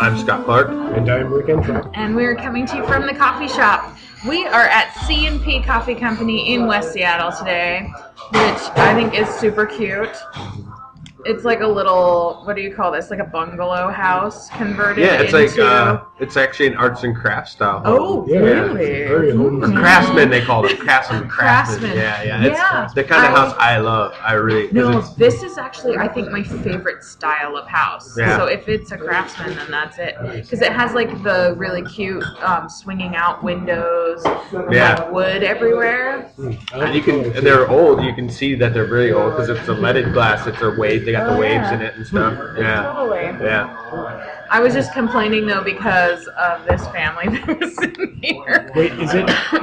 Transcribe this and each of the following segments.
I'm Scott Clark. And I'm Rick Entrop. And we're coming to you from the coffee shop. We are at C&P Coffee Company in West Seattle today, which I think is super cute. It's like a little, what do you call this? Like a bungalow house converted Yeah, it's into... like, it's actually an arts and crafts style home. Oh, Yeah, really? very Or homey. craftsman, they call them. Craftsman. Craftsman. Yeah. Yeah. It's the kind of house I love. I really... No, this is actually, I think, my favorite style of house. Yeah. So if it's a craftsman, then that's it. Because it has like the really cute swinging out windows, like wood everywhere. And they're old. You can see that they're really old because it's a leaded glass. It's a wave. They got the waves in it and stuff. Yeah. Totally. Yeah. I was just complaining though because of this family that was in here. Wait,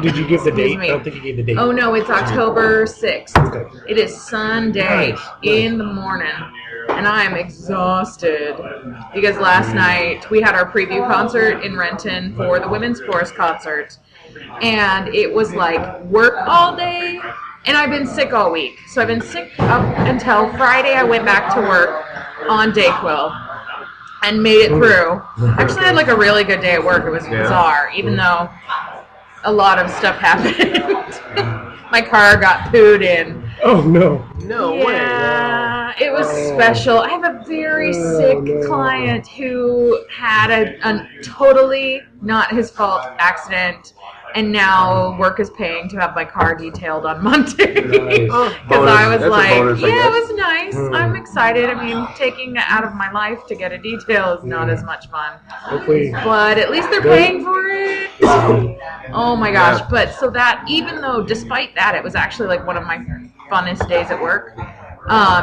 did you give the date? me. I don't think you gave the date. Oh no, it's October 6th. Okay. It is Sunday in the morning. And I am exhausted because last night we had our preview concert in Renton for the Women's Chorus concert. And it was like work all day. And I've been sick all week. So I've been sick up until Friday. I went back to work on Dayquil and made it through. Actually, I had like a really good day at work. It was bizarre, even though a lot of stuff happened. My car got pooed in. Oh, no. No way. Yeah, it was special. I have a very sick client who had a totally not his fault accident. And now work is paying to have my car detailed on Monday. Because I was like, it was nice. I'm excited. I mean, taking it out of my life to get a detail is not as much fun. Hopefully. But at least they're paying for it. Oh my gosh. But so that, even though, despite that, it was actually like one of my funnest days at work.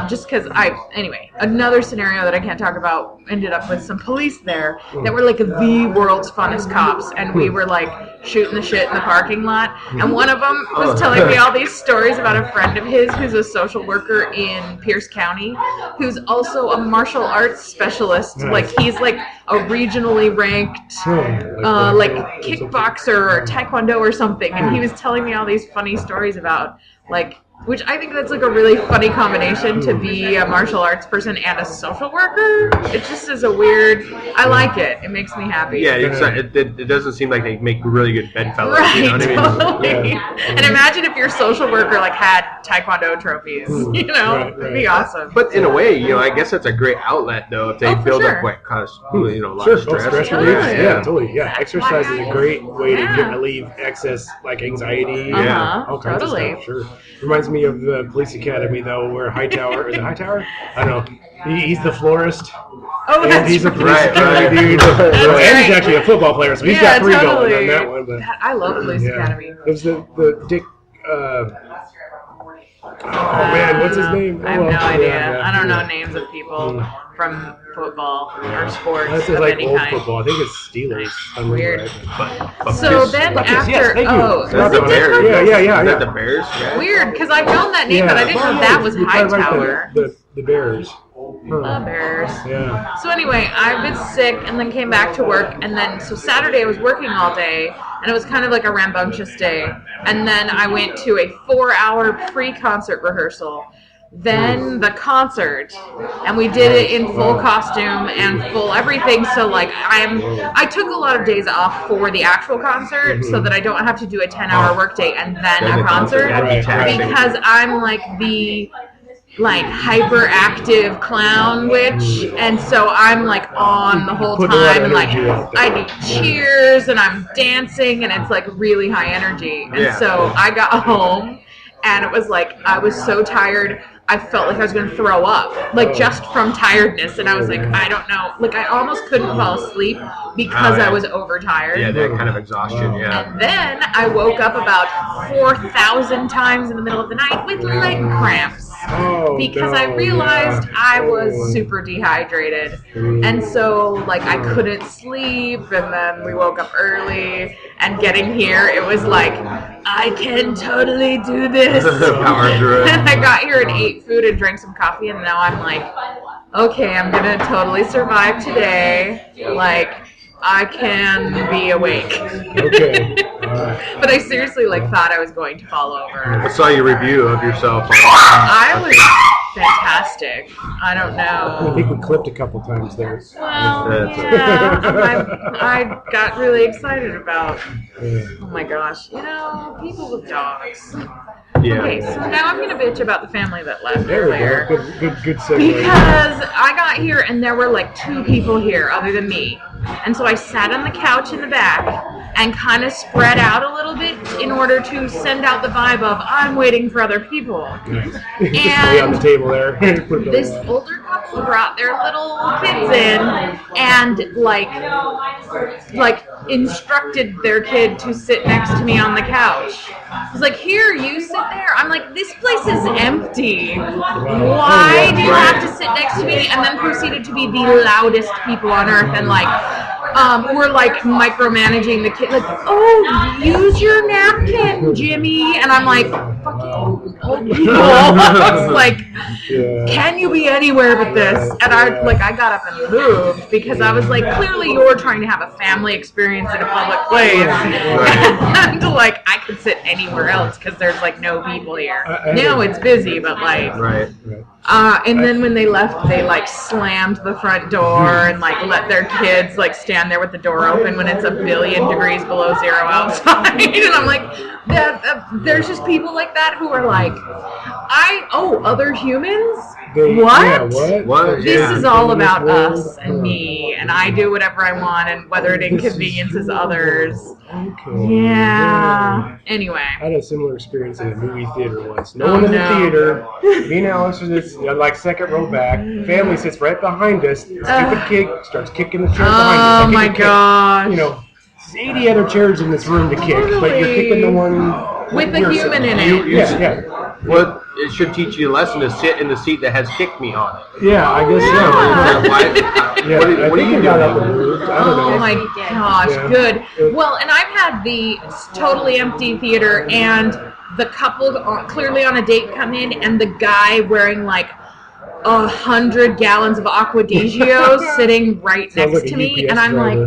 Just because anyway, another scenario that I can't talk about, ended up with some police there that were like the world's funnest cops, and we were like shooting the shit in the parking lot, and one of them was telling me all these stories about a friend of his who's a social worker in Pierce County, who's also a martial arts specialist. Like he's like a regionally ranked like kickboxer or taekwondo or something, and he was telling me all these funny stories about like, which I think that's like a really funny combination to be a martial arts person and a social worker. It just is a weird, I like it. It makes me happy. Yeah, it doesn't seem like they make really good bedfellows. Right, You know what totally. I mean? And imagine if your social worker like had taekwondo trophies, you know? It'd be awesome. But in a way, you know, I guess that's a great outlet, though, if they build up what causes, you know, a lot of stress. Yeah, totally. Yeah, exercise is a great way to get relieve excess, like anxiety. All kinds of stuff. Sure. Reminds me of the police academy, though, where Hightower, is it Hightower? I don't know. He's the florist. Oh, that's he's a police academy dude. And he's actually a football player, so he's got three going on that one. But, I love police academy. It was the Dick... oh, man, what's his name? I have no idea. I don't know names of people from football or sports That's of like any old kind. football. I think it's Steelers. Weird. But So then after, Is that the Bears? Yeah. Is that the Bears? Yeah. Weird, because I've known that name, but I didn't know that was Hightower. The Bears. The Bears. Yeah. So anyway, I've been sick and then came back to work, and then so Saturday I was working all day, and it was kind of like a rambunctious day. And then I went to a 4-hour pre-concert rehearsal. Then the concert, and we did it in full costume and full everything. So like I took a lot of days off for the actual concert so that I don't have to do a 10-hour workday and then a concert, because I'm like the hyperactive clown witch, and so I'm like on the whole time, and like I do cheers and I'm dancing, and it's like really high energy. And so I got home, and it was like I was so tired. I felt like I was going to throw up, like just from tiredness. And I was like, I don't know. Like I almost couldn't fall asleep because I was overtired. Yeah, that kind of exhaustion, And then I woke up about 4,000 times in the middle of the night with leg cramps. Because I realized I was super dehydrated. And so, like, I couldn't sleep, and then we woke up early, and getting here, it was like, I can totally do this. Power through it. And I got here and ate food and drank some coffee, and now I'm like, okay, I'm going to totally survive today. Like, I can be awake. Okay. But I seriously thought I was going to fall over. I saw your review of yourself. I was fantastic. I don't know. I think we clipped a couple times there. Well, yeah, I got really excited about. Oh my gosh, people with dogs. Yeah. Okay, so now I'm gonna bitch about the family that left There we earlier. go. Good segue. Because I got here and there were like 2 people here other than me. And so I sat on the couch in the back and kind of spread out a little bit in order to send out the vibe of I'm waiting for other people. Just lay on the table there. This older couple brought their little kids in and like instructed their kid to sit next to me on the couch. I was like, here, you sit there. I'm like, this place is empty. Why do you have to sit next to me? And then proceeded to be the loudest people on earth and we're like micromanaging the kid. Like, oh, use your napkin, Jimmy. And I'm like, fucking old people. I was like, can you be anywhere but this? And I got up and moved because I was like, clearly you're trying to have a family experience in a public place. And I could sit anywhere else because there's like no people here. Now it's busy, but Right. And then when they left, they slammed the front door and let their kids stand there with the door open when it's 1,000,000,000 degrees below zero outside. And I'm like, there's just people like that who are like, other humans? What? What? This is all about us and me, and I do whatever I want, and whether it inconveniences others. Okay. Yeah. Anyway. I had a similar experience in a movie theater once. No one in the theater. Me and Alex are this second row back. Family sits right behind us. Stupid kid starts kicking the chair behind us. Oh my gosh. There's 80 other chairs in this room to kick, but you're kicking the one with a human in it. Yeah. Well, it should teach you a lesson to sit in the seat that has kicked me on it. Yeah, I guess so. What are you got up doing? and moved. I don't know. Oh my gosh, good. Well, and I've had the totally empty theater and the couple clearly on a date come in and the guy wearing 100 gallons of Aqua di Gio sitting right next to me, and I'm like,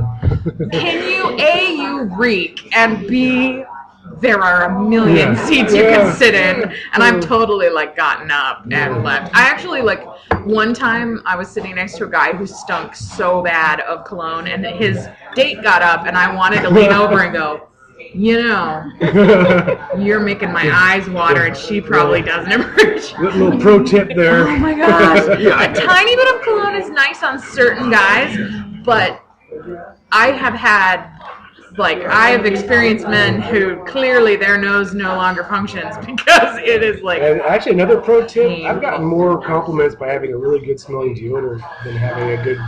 can you A, you reek, and B, there are 1,000,000 seats you can sit in, and I'm totally gotten up and left. I actually one time I was sitting next to a guy who stunk so bad of cologne, and his date got up, and I wanted to lean over and go, you're making my eyes water, and she probably doesn't appreciate. Little pro tip there. Oh my gosh, a tiny bit of cologne is nice on certain guys, but I have experienced men who clearly their nose no longer functions because it is And actually, another pro tip: painful. I've gotten more compliments by having a really good smelling deodorant than having a good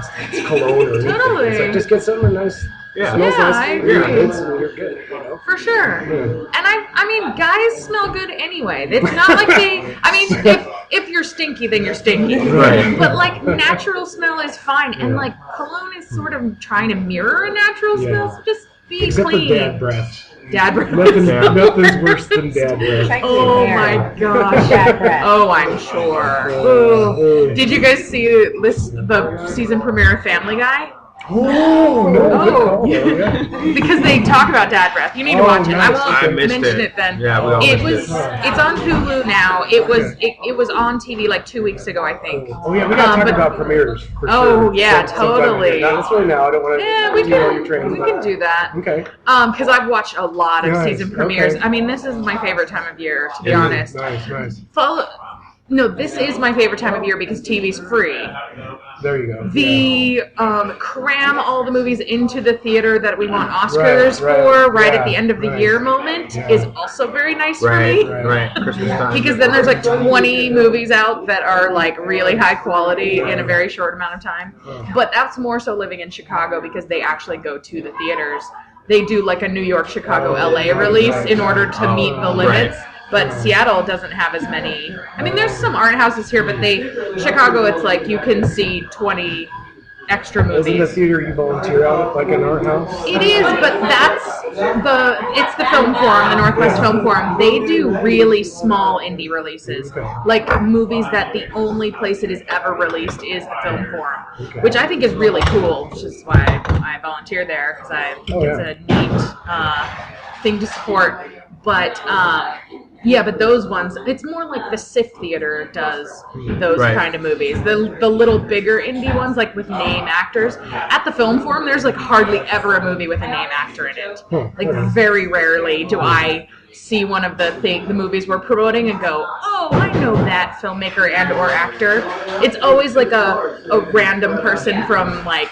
cologne or anything. Totally. It's just get something nice. Yeah. Smells nice. I agree. You're good. For sure. Yeah. And I mean, guys smell good anyway. It's not like if you're stinky, then you're stinky. Right. But natural smell is fine. And cologne is sort of trying to mirror a natural smell. So just be Except clean. for dad breath. Dad breath. Nothing's worse than dad breath. Oh my gosh. Dad breath. Oh, I'm sure. Ooh. Did you guys see the season premiere of Family Guy? Oh, no. Oh. Yeah. Because they talk about dad breath. You need to watch it. nice. I I won't missed mention it. it then. Yeah, we all It missed was. it. It's on Hulu now. It was on TV 2 weeks ago, I think. Oh yeah, we gotta talk but- about premieres. For Oh, sure. yeah, Sometime totally. Not necessarily now. I don't want to. Yeah, we your train. can do that. Okay. Because I've watched a lot of Nice, season premieres. okay. I mean, this is my favorite time of year, to be honest. Nice. No, this is my favorite time of year because TV's free. There you go. The cram all the movies into the theater that we want Oscars for at the end of the year moment is also very nice for me. Right. Christmas time. Because then there's 20 movies out that are really high quality in a very short amount of time. But that's more so living in Chicago because they actually go to the theaters. They do a New York, Chicago, LA release in order to meet the limits. But Seattle doesn't have as many. I mean, there's some art houses here, but Chicago, it's you can see 20 extra movies. Isn't the theater you volunteer out at an art house? It is, but it's the Film Forum, the Northwest Film Forum. They do really small indie releases, movies that the only place it is ever released is the Film Forum, which I think is really cool, which is why I volunteer there, because I think it's a neat thing to support. But Yeah, but those ones, it's more like the SIFF Theater does those kind of movies. The little bigger indie ones, like with name actors. At the Film Forum, there's like hardly ever a movie with a name actor in it. Like very rarely do I see one of the movies we're promoting and go, oh, I know that filmmaker and or actor. It's always like a random person from like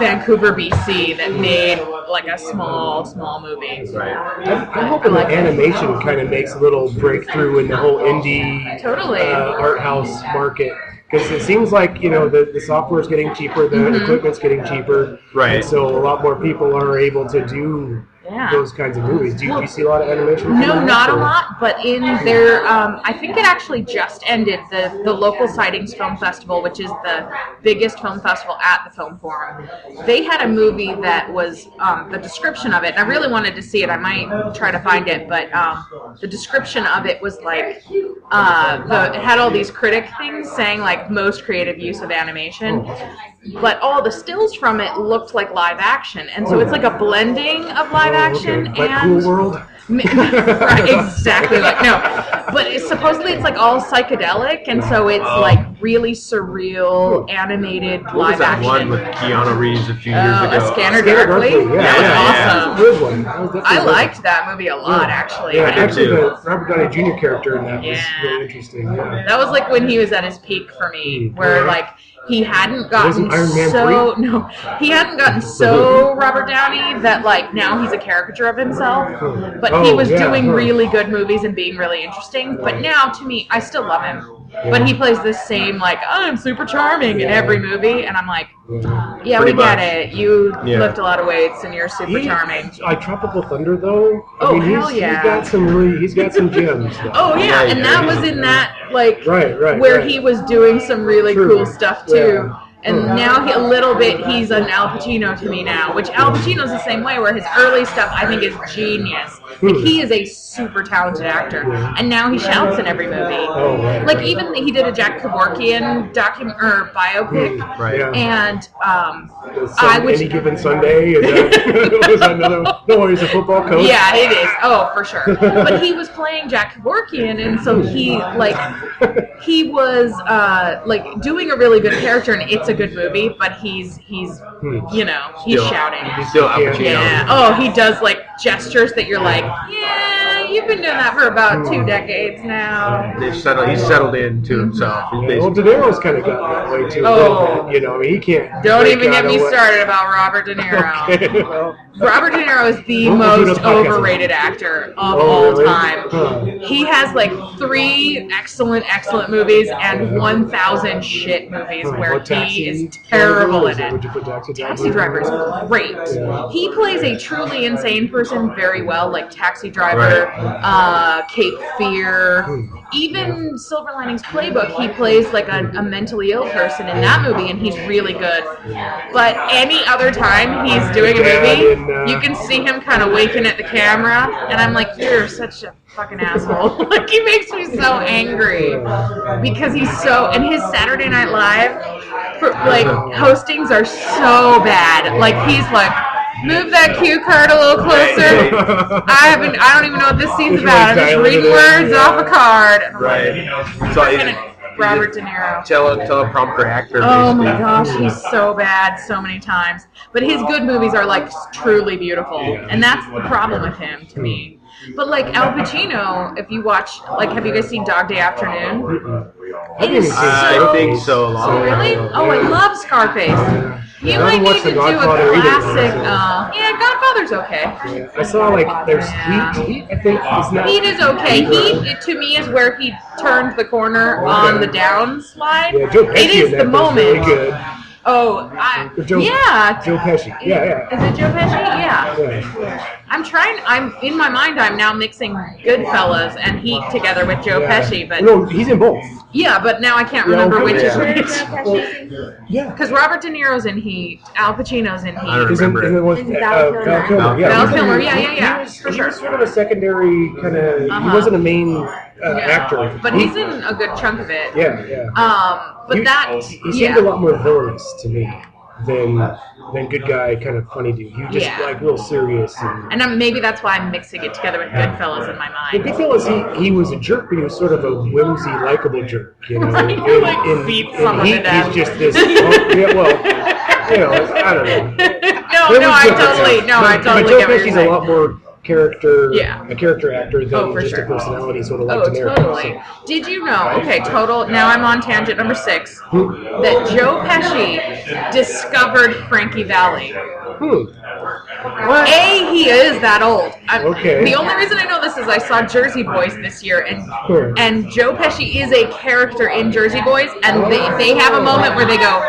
Vancouver, BC that made like a small movie. Right. I'm hoping that animation kind of makes a little breakthrough in the whole indie art house market. Because it seems like, the software is getting cheaper, the equipment's getting cheaper. Right. And so a lot more people are able to do those kinds of movies. Do you see a lot of animation? No, not a lot, but in their, I think it actually just ended, the local Sightings Film Festival, which is the biggest film festival at the Film Forum. They had a movie that was, the description of it, and I really wanted to see it, I might try to find it, but the description of it was like, it had all these critic things saying like most creative use of animation, but all the stills from it looked like live action, and so it's like a blending of live action like and Cool World. Right, exactly but supposedly it's like all psychedelic, and so it's like really surreal animated What live was that action. one with Keanu Reeves a few years ago? A Scanner Darkly. That was awesome. Good one. I liked that movie a lot, actually. Yeah, actually, the Robert Downey Jr. character in that was really interesting. Yeah. That was like when he was at his peak for me, where like he hadn't gotten he hadn't gotten so Robert Downey that like now he's a caricature of himself, but he was doing really good movies and being really interesting. But now, to me, I still love him. But he plays this same, like, I'm super charming in every movie, and I'm like, yeah, we get it. You lift a lot of weights, and you're super charming. Tropical Thunder, though. Hell yeah! He's got some gems. Though. Oh yeah, and that was in that like where he was doing some really cool stuff too. And now a little bit he's an Al Pacino to me now, which Al Pacino's the same way, where his early stuff I think is genius. Like he is a super talented actor, and now he shouts in every movie. Like even he did a Jack Kevorkian biopic, and Any Given Sunday. Was another? No, he's a football coach. Yeah, it is. Oh, for sure. But he was playing Jack Kevorkian, and so he was doing a really good character, and it's a good movie. But he's shouting. He's still Al Pacino. Yeah. Oh, he does like gestures that you're like, yeah, you've been doing that for about 2 decades now. He's settled into himself. Well, De Niro's kind of gotten that way too. He can't. Don't even get me started about Robert De Niro. Okay, well. Robert De Niro is the most overrated actor of all time. He has like 3 excellent movies and 1,000 shit movies where he is terrible in it. Taxi Driver is great. He plays a truly insane person very well, like Taxi Driver, Cape Fear, even Silver Linings Playbook. He plays like a mentally ill person in that movie, and he's really good. But any other time he's doing a movie, you can see him kind of winking at the camera, and I'm like, you're such a fucking asshole. Like, he makes me so angry because he's and his Saturday Night Live, hostings are so bad. Like, he's like, move that cue card a little closer. I don't even know what this scene's about. I'm just reading words off a card. Robert De Niro. Teleprompter actor. Oh my gosh, he's so bad so many times. But his good movies are like truly beautiful, and that's the problem with him to me. But like Al Pacino, if you watch, like, have you guys seen Dog Day Afternoon? It is I think so. Really? Oh, I love Scarface. You might need to do a classic. Godfather's okay. I saw there's Heat. I think it's not. Heat is okay. Heat to me is where he turned the corner on the downslide. Yeah, Joe Pesci it is the moment. Really good. Oh, Joe Pesci. Yeah. Is it Joe Pesci? Yeah. I'm in my mind. I'm now mixing Goodfellas and Heat together with Joe Pesci, but no, he's in both. Yeah, but now I can't remember which is which. Yeah. Because Robert De Niro's in Heat, Al Pacino's in Heat. I don't remember it. Val Kilmer. Val Kilmer. Yeah. For sure. He was sort of a secondary kind of. He wasn't a main actor, but he's in a good chunk of it. Yeah. But he seemed a lot more villainous to me. than good guy, kind of funny dude. He was just like real serious. And maybe that's why I'm mixing it together with Goodfellas in my mind. The Goodfellas, he was a jerk, but he was sort of a whimsy, likable jerk. You know, beat someone to death. He's just this. I don't know. I totally But Joe get what you're Pesci's saying. a lot more a character actor than just a personality, sort of like DeNiro. Totally. So. Did you know, now I'm on tangent number 6, that Joe Pesci discovered Frankie Valli. What? He is that old. Okay. The only reason I know this is I saw Jersey Boys this year, and Joe Pesci is a character in Jersey Boys, and they have a moment where they go,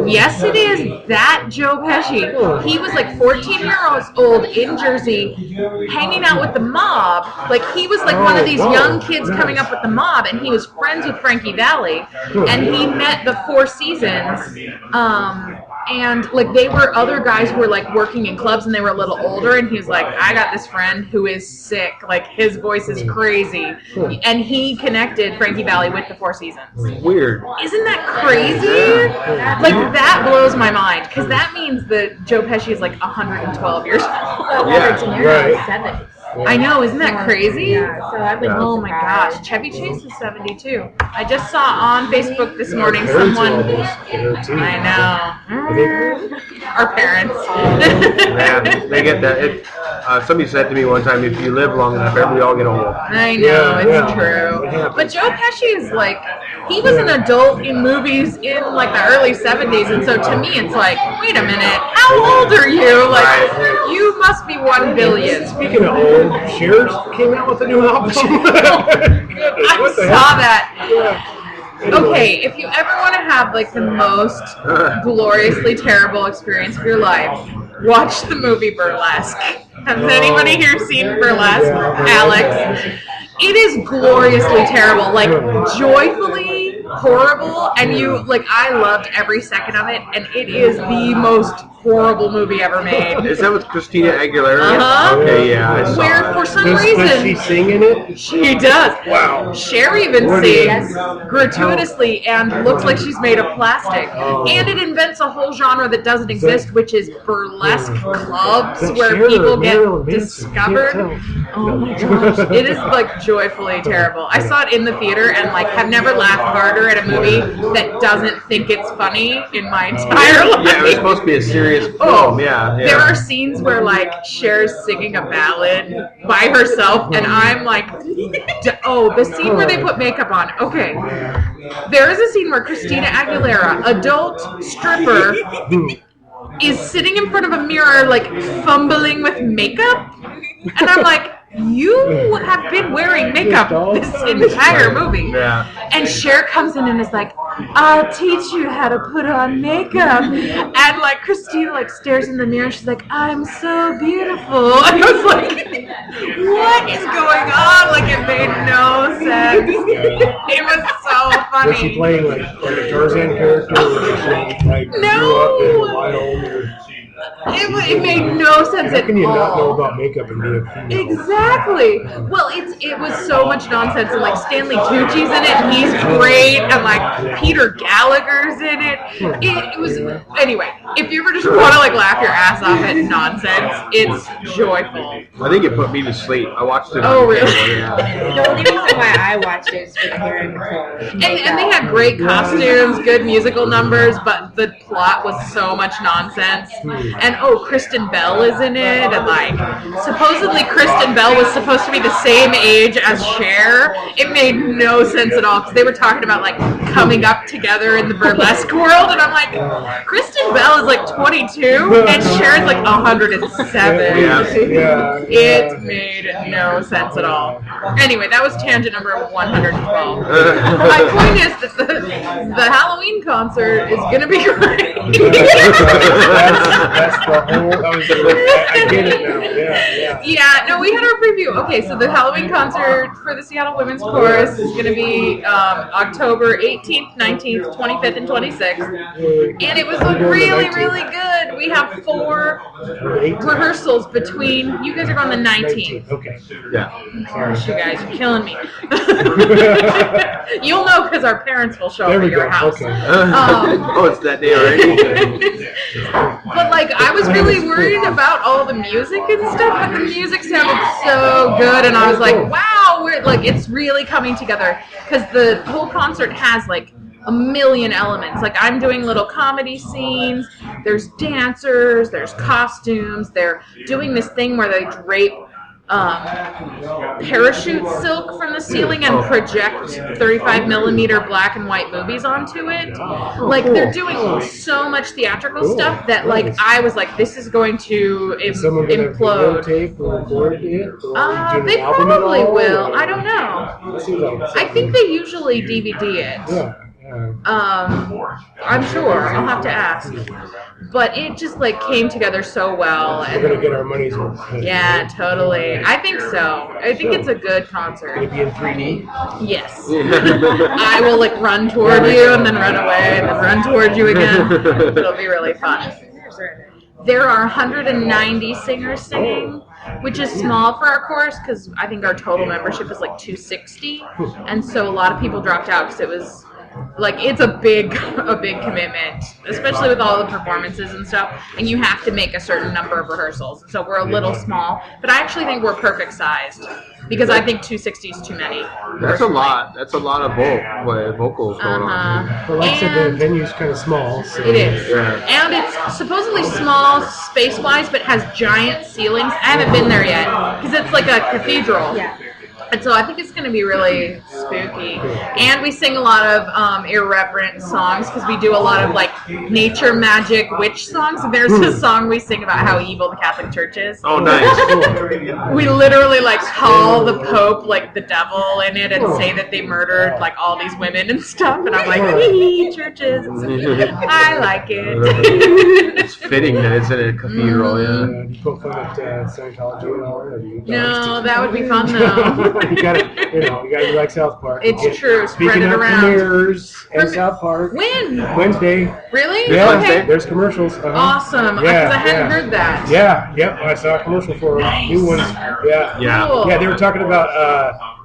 yes, it is that Joe Pesci. He was like 14 years old in Jersey, hanging out with the mob. Like, he was like one of these young kids coming up with the mob, and he was friends with Frankie Valli, and he met the Four Seasons. And like they were other guys who were like working in clubs, and they were a little older, and he was like, I got this friend who is sick, like his voice is crazy, and he connected Frankie Valli with the Four Seasons. Weird. Isn't that crazy? Like, that blows my mind, because that means that Joe Pesci is like 112 years old. Robert DeNiro is 70. I know, isn't that crazy? Yeah, so I've been oh my gosh, Chevy Chase is 72. I just saw on Facebook this morning someone. I know. Our parents. Man, they get that. Somebody said to me one time, if you live long enough, we all get old. I know, it's true. But Joe Pesci is like, he was an adult in movies in like the early 70s, and so to me it's like, wait a minute, how old are you? Like, you must be 1 billion. Speaking of old, Cher came out with a new album. I saw that. Yeah. Okay, if you ever want to have like the most gloriously terrible experience of your life, watch the movie Burlesque. Has anybody here seen Burlesque? Alex? It is gloriously terrible, like joyfully horrible, and I loved every second of it, and it is the most horrible movie ever made. Is that with Christina Aguilera? Uh-huh. Okay, yeah, I saw Where that. for some reason... Does she sing in it? She does. Wow. Cher even sings gratuitously and looks like she's made of plastic. And it invents a whole genre that doesn't exist, which is burlesque clubs where people get discovered. Oh my gosh. It is like joyfully terrible. I saw it in the theater and like have never laughed harder at a movie that doesn't think it's funny in my entire life. Yeah, it was supposed to be a serious film. Yeah. There are scenes where like Cher's singing a ballad by herself, and I'm like, the scene where they put makeup on. Okay, there is a scene where Christina Aguilera, adult stripper, is sitting in front of a mirror, like fumbling with makeup, and I'm like, you have been wearing makeup this entire movie. Yeah. And Cher comes in and is like, I'll teach you how to put on makeup. And like Christina like stares in the mirror and she's like, I'm so beautiful. And I was like, what is going on? Like, it made no sense. It was so funny. Was she playing like a Tarzan character? Or she like grew up in the wild? It made no sense at all. How can you not know about makeup and be a female? Exactly. Well, it was so much nonsense, and like Stanley Tucci's in it, and he's great, and like Peter Gallagher's in it. It was anyway. If you ever just want to like laugh your ass off at nonsense, it's joyful. I think it put me to sleep. I watched it. Oh, really? The only reason why I watched it is for the hair and clothes. And they had great costumes, good musical numbers, but the plot was so much nonsense. And Kristen Bell is in it, and like supposedly Kristen Bell was supposed to be the same age as Cher. It made no sense at all because they were talking about like coming up together in the burlesque world, and I'm like, Kristen Bell is like 22 and Cher is like 107. It made no sense at all. Anyway, that was tangent number 112. My point is that the Halloween concert is gonna be great. That's the whole. I get it now. Yeah. No, we had our preview. Okay, so the Halloween concert for the Seattle Women's Chorus is going to be October 18th, 19th, 25th, and 26th. And it was really, really good. good. We have 4 rehearsals between. You guys are going the 19th. Okay. Yeah. Gosh, you guys are killing me. You'll know because our parents will show up at your house. Okay. Oh, it's that day already. But like, I was really worried about all the music and stuff, but the music sounded so good, and I was like, wow, it's really coming together because the whole concert has like a million elements. Like, I'm doing little comedy scenes, there's dancers, there's costumes, they're doing this thing where they drape parachute silk from the ceiling and project 35 millimeter black and white movies onto it. Like, they're doing so much theatrical stuff that, like, I was like, this is going to implode. They probably will. I don't know. I think they usually DVD it. Yeah. I'm sure. I'll have to ask. But it just like came together so well. We're gonna get our money's worth. Yeah, totally. I think so. I think it's a good concert. Gonna be in 3D. Yes. I will like run toward you and then run away and then run toward you again. It'll be really fun. There are 190 singers singing, which is small for our chorus because I think our total membership is like 260, and so a lot of people dropped out because it was like, it's a big commitment, especially with all the performances and stuff, and you have to make a certain number of rehearsals. So we're a little small, but I actually think we're perfect sized because I think 260 is too many. That's a lot. That's a lot of vocals going on. But like I said, the venue's kind of small. So. It is. Yeah. And it's supposedly small space-wise, but has giant ceilings. I haven't been there yet because it's like a cathedral. Yeah. And so I think it's going to be really spooky. And we sing a lot of irreverent songs because we do a lot of like nature magic witch songs. And there's a song we sing about how evil the Catholic Church is. Oh, nice. We literally like call the Pope like the devil in it and say that they murdered like all these women and stuff. And I'm like, hee, churches. I like it. It's fitting that it's in a cathedral, yeah. Do you poke fun at Scientology at all? No, that would be fun though. You gotta be like South Park. It's true. Spread Speaking it of around. premieres and South Park. When? Wednesday. Really? Yeah, Okay. there's commercials. Awesome. Because I hadn't heard that. Yeah, yep. I saw a commercial for new ones. Yeah. Cool. Yeah, they were talking about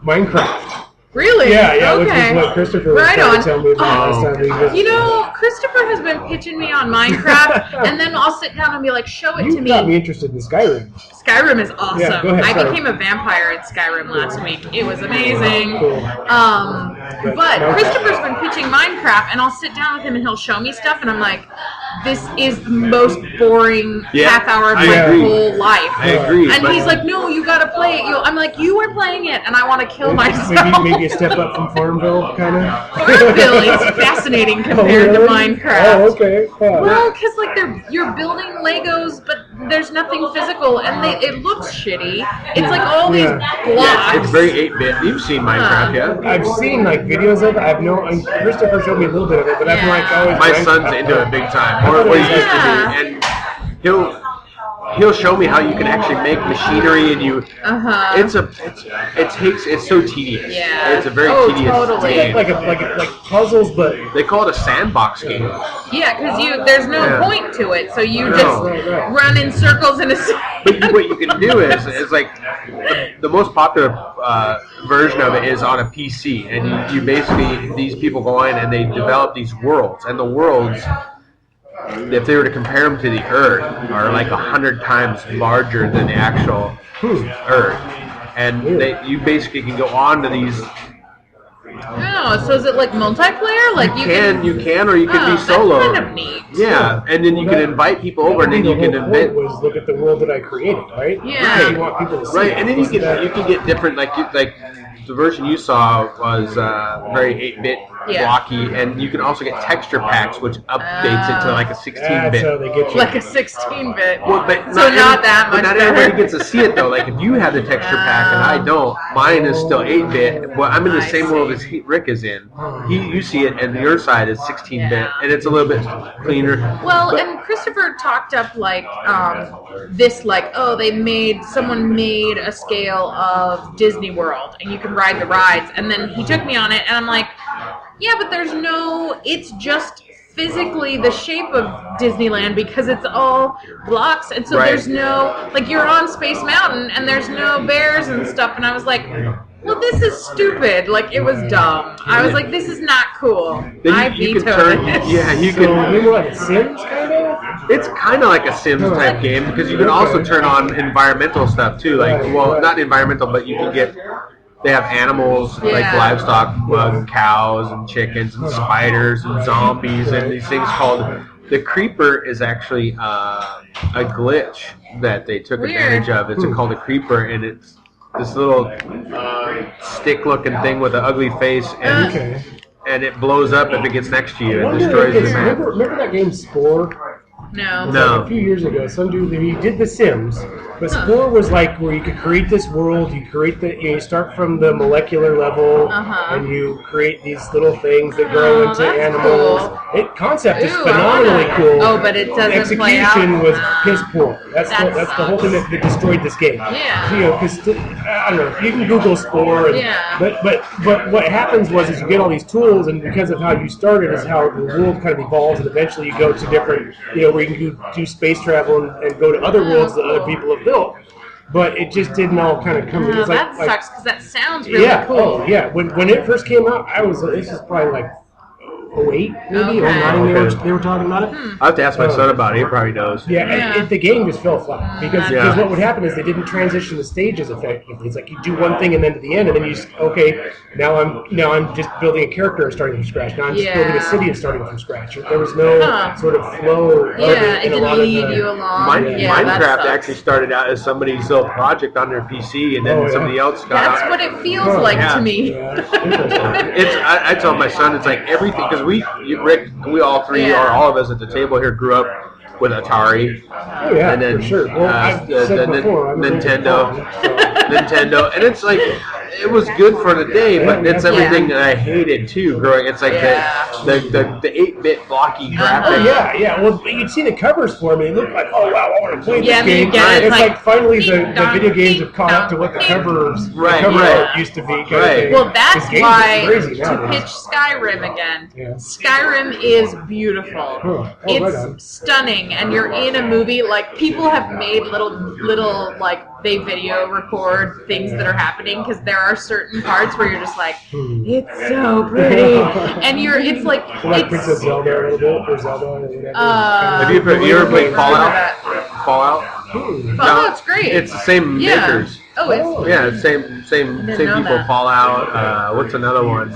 Minecraft. Really? Yeah, Okay. which is what Christopher was Right trying on. to tell me about last time we visited. You know, Christopher has been pitching me on Minecraft, and then I'll sit down and be like, show it to You me. got me interested in Skyrim. Skyrim is awesome. Yeah, go ahead, I sorry. became a vampire in Skyrim last week. It was amazing. Cool. But Christopher's been pitching Minecraft, and I'll sit down with him and he'll show me stuff, and I'm like, this is the most boring half hour of my whole life. I agree. And he's like, no, you gotta play it. I'm like, you are playing it, and I want to kill myself. Maybe a step up from Farmville, kind of. Farmville is fascinating compared to Minecraft. Oh, okay. Yeah. Well, because like you're building Legos, but there's nothing physical, and it looks shitty. It's like all these blocks. Yeah, it's very 8-bit. You've seen Minecraft, yeah? I've seen like videos of it. And Christopher showed me a little bit of it, but I'm like always. My son's into it big time, or what he used to be, and he'll show me how you can actually make machinery, and you. It's so tedious. Yeah. It's a very tedious game. Like puzzles, but They call it a sandbox game. Yeah, because there's no point to it, so you just right. run in circles in a. But what you can do is like the most popular version of it is on a PC, and you basically, these people go in and they develop these worlds, and the worlds, if they were to compare them to the Earth, are like 100 times larger than the actual Earth, and you basically can go on to these. Oh, so is it like multiplayer? Like You can, or you can be solo. That's kind of neat. Yeah, and then you can invite people over, and then you can invent. Was look at the world that I created, right? Yeah. You want people to see Right, it. and then you can get different, like the version you saw was very 8-bit blocky, and you can also get texture packs, which updates it to like a 16-bit. That's how they get you. Like a 16-bit. Well, but so not that much But not better. everybody gets to see it though. Like if you have the texture pack and I don't, mine is still 8-bit. Well, I'm in the same world as Rick is in. You see it, and your side is 16-bit, and it's a little bit cleaner. Well, and Christopher talked up like this, like, oh, someone made a scale of Disney World, and you can ride the rides, and then he took me on it, and I'm like, yeah, but it's just physically the shape of Disneyland because it's all blocks, and so Right. there's no, like, you're on Space Mountain and there's no bears and stuff, and I was like, well, this is stupid. Like, it was dumb. I was like, this is not cool. I vetoed it. Yeah, you So can. maybe like Sims, kind of? It's kind of like a Sims type game because you can also turn on environmental stuff too. Like, well, not environmental, but you can get. They have animals like Yeah. livestock, cows and chickens and spiders and zombies and these things called. The creeper is actually a glitch that they took Weird. advantage of. It's called a creeper, and it's this little stick-looking thing with an ugly face, and Okay. and it blows up if it gets next to you I and wonder destroys if the it's, map. remember that game Spore? No. No. Like a few years ago, some dude, he did The Sims, but Spore was like where you could create this world, you start from the molecular level, and you create these little things that grow into that's animals. cool. Concept is Ooh, phenomenally I wanna- cool. Oh, but it doesn't play out? Execution was piss poor. That's That the whole thing that destroyed this game. Yeah. You know, because I don't know, you can Google Spore, and, Yeah. but what happens is you get all these tools, and because of how you started is how the world kind of evolves, and eventually you go to different, where you can do space travel and go to other worlds that other people have built. But it just didn't all kind of come. Oh, It's that like, sucks because that sounds really yeah, cool. oh yeah. When it first came out, this is probably like 08, maybe, Okay. 09, they were talking about it. I have to ask my son about it. He probably knows. Yeah, Yeah. and the game just fell flat because Yeah. what would happen is they didn't transition the stages effectively. It's like you do one thing and then to the end, and then you just now I'm just building a character and starting from scratch. Now I'm just building a city and starting from scratch. There was no sort of flow. Yeah, it in a didn't lot of lead the- you along. Yeah, that Minecraft sucks. actually started out as somebody's little project on their PC, and then Oh, yeah. somebody else got That's out. what it feels like yeah. to me. Yeah, interesting. I tell my son, it's like everything, because Rick, we all three, Yeah. or all of us at the table here, grew up with Atari, Oh yeah, and then for sure. Well, I've said before, I'm a Nintendo, big fan, and it's like it was good for the day, but it's everything that I hated too. Growing, it's like Yeah. the 8-bit blocky graphics. Oh yeah. Well, you'd see the covers for me. It looked like, oh wow, I want to play Yeah, this then you game. get it, It's like, like finally the ding dong, video games ding have caught up to what the dong, covers, Right, the cover right. art used to be. Kind of Right. thing. Well, that's This game's why crazy to nowadays. pitch Skyrim again. Yeah. Skyrim is beautiful. Oh, It's right on. stunning, and you're in a movie. Like, people have made little like they video record things that are happening because there are certain parts where you're just like, it's so pretty, and it's like Like Princess it's. Zelda a little bit, or Zelda or whatever. Have you ever played Fallout? Fallout? Fallout's great. It's the same Yeah. makers. Oh, it's Yeah, same didn't know people. that. Fallout. What's another one?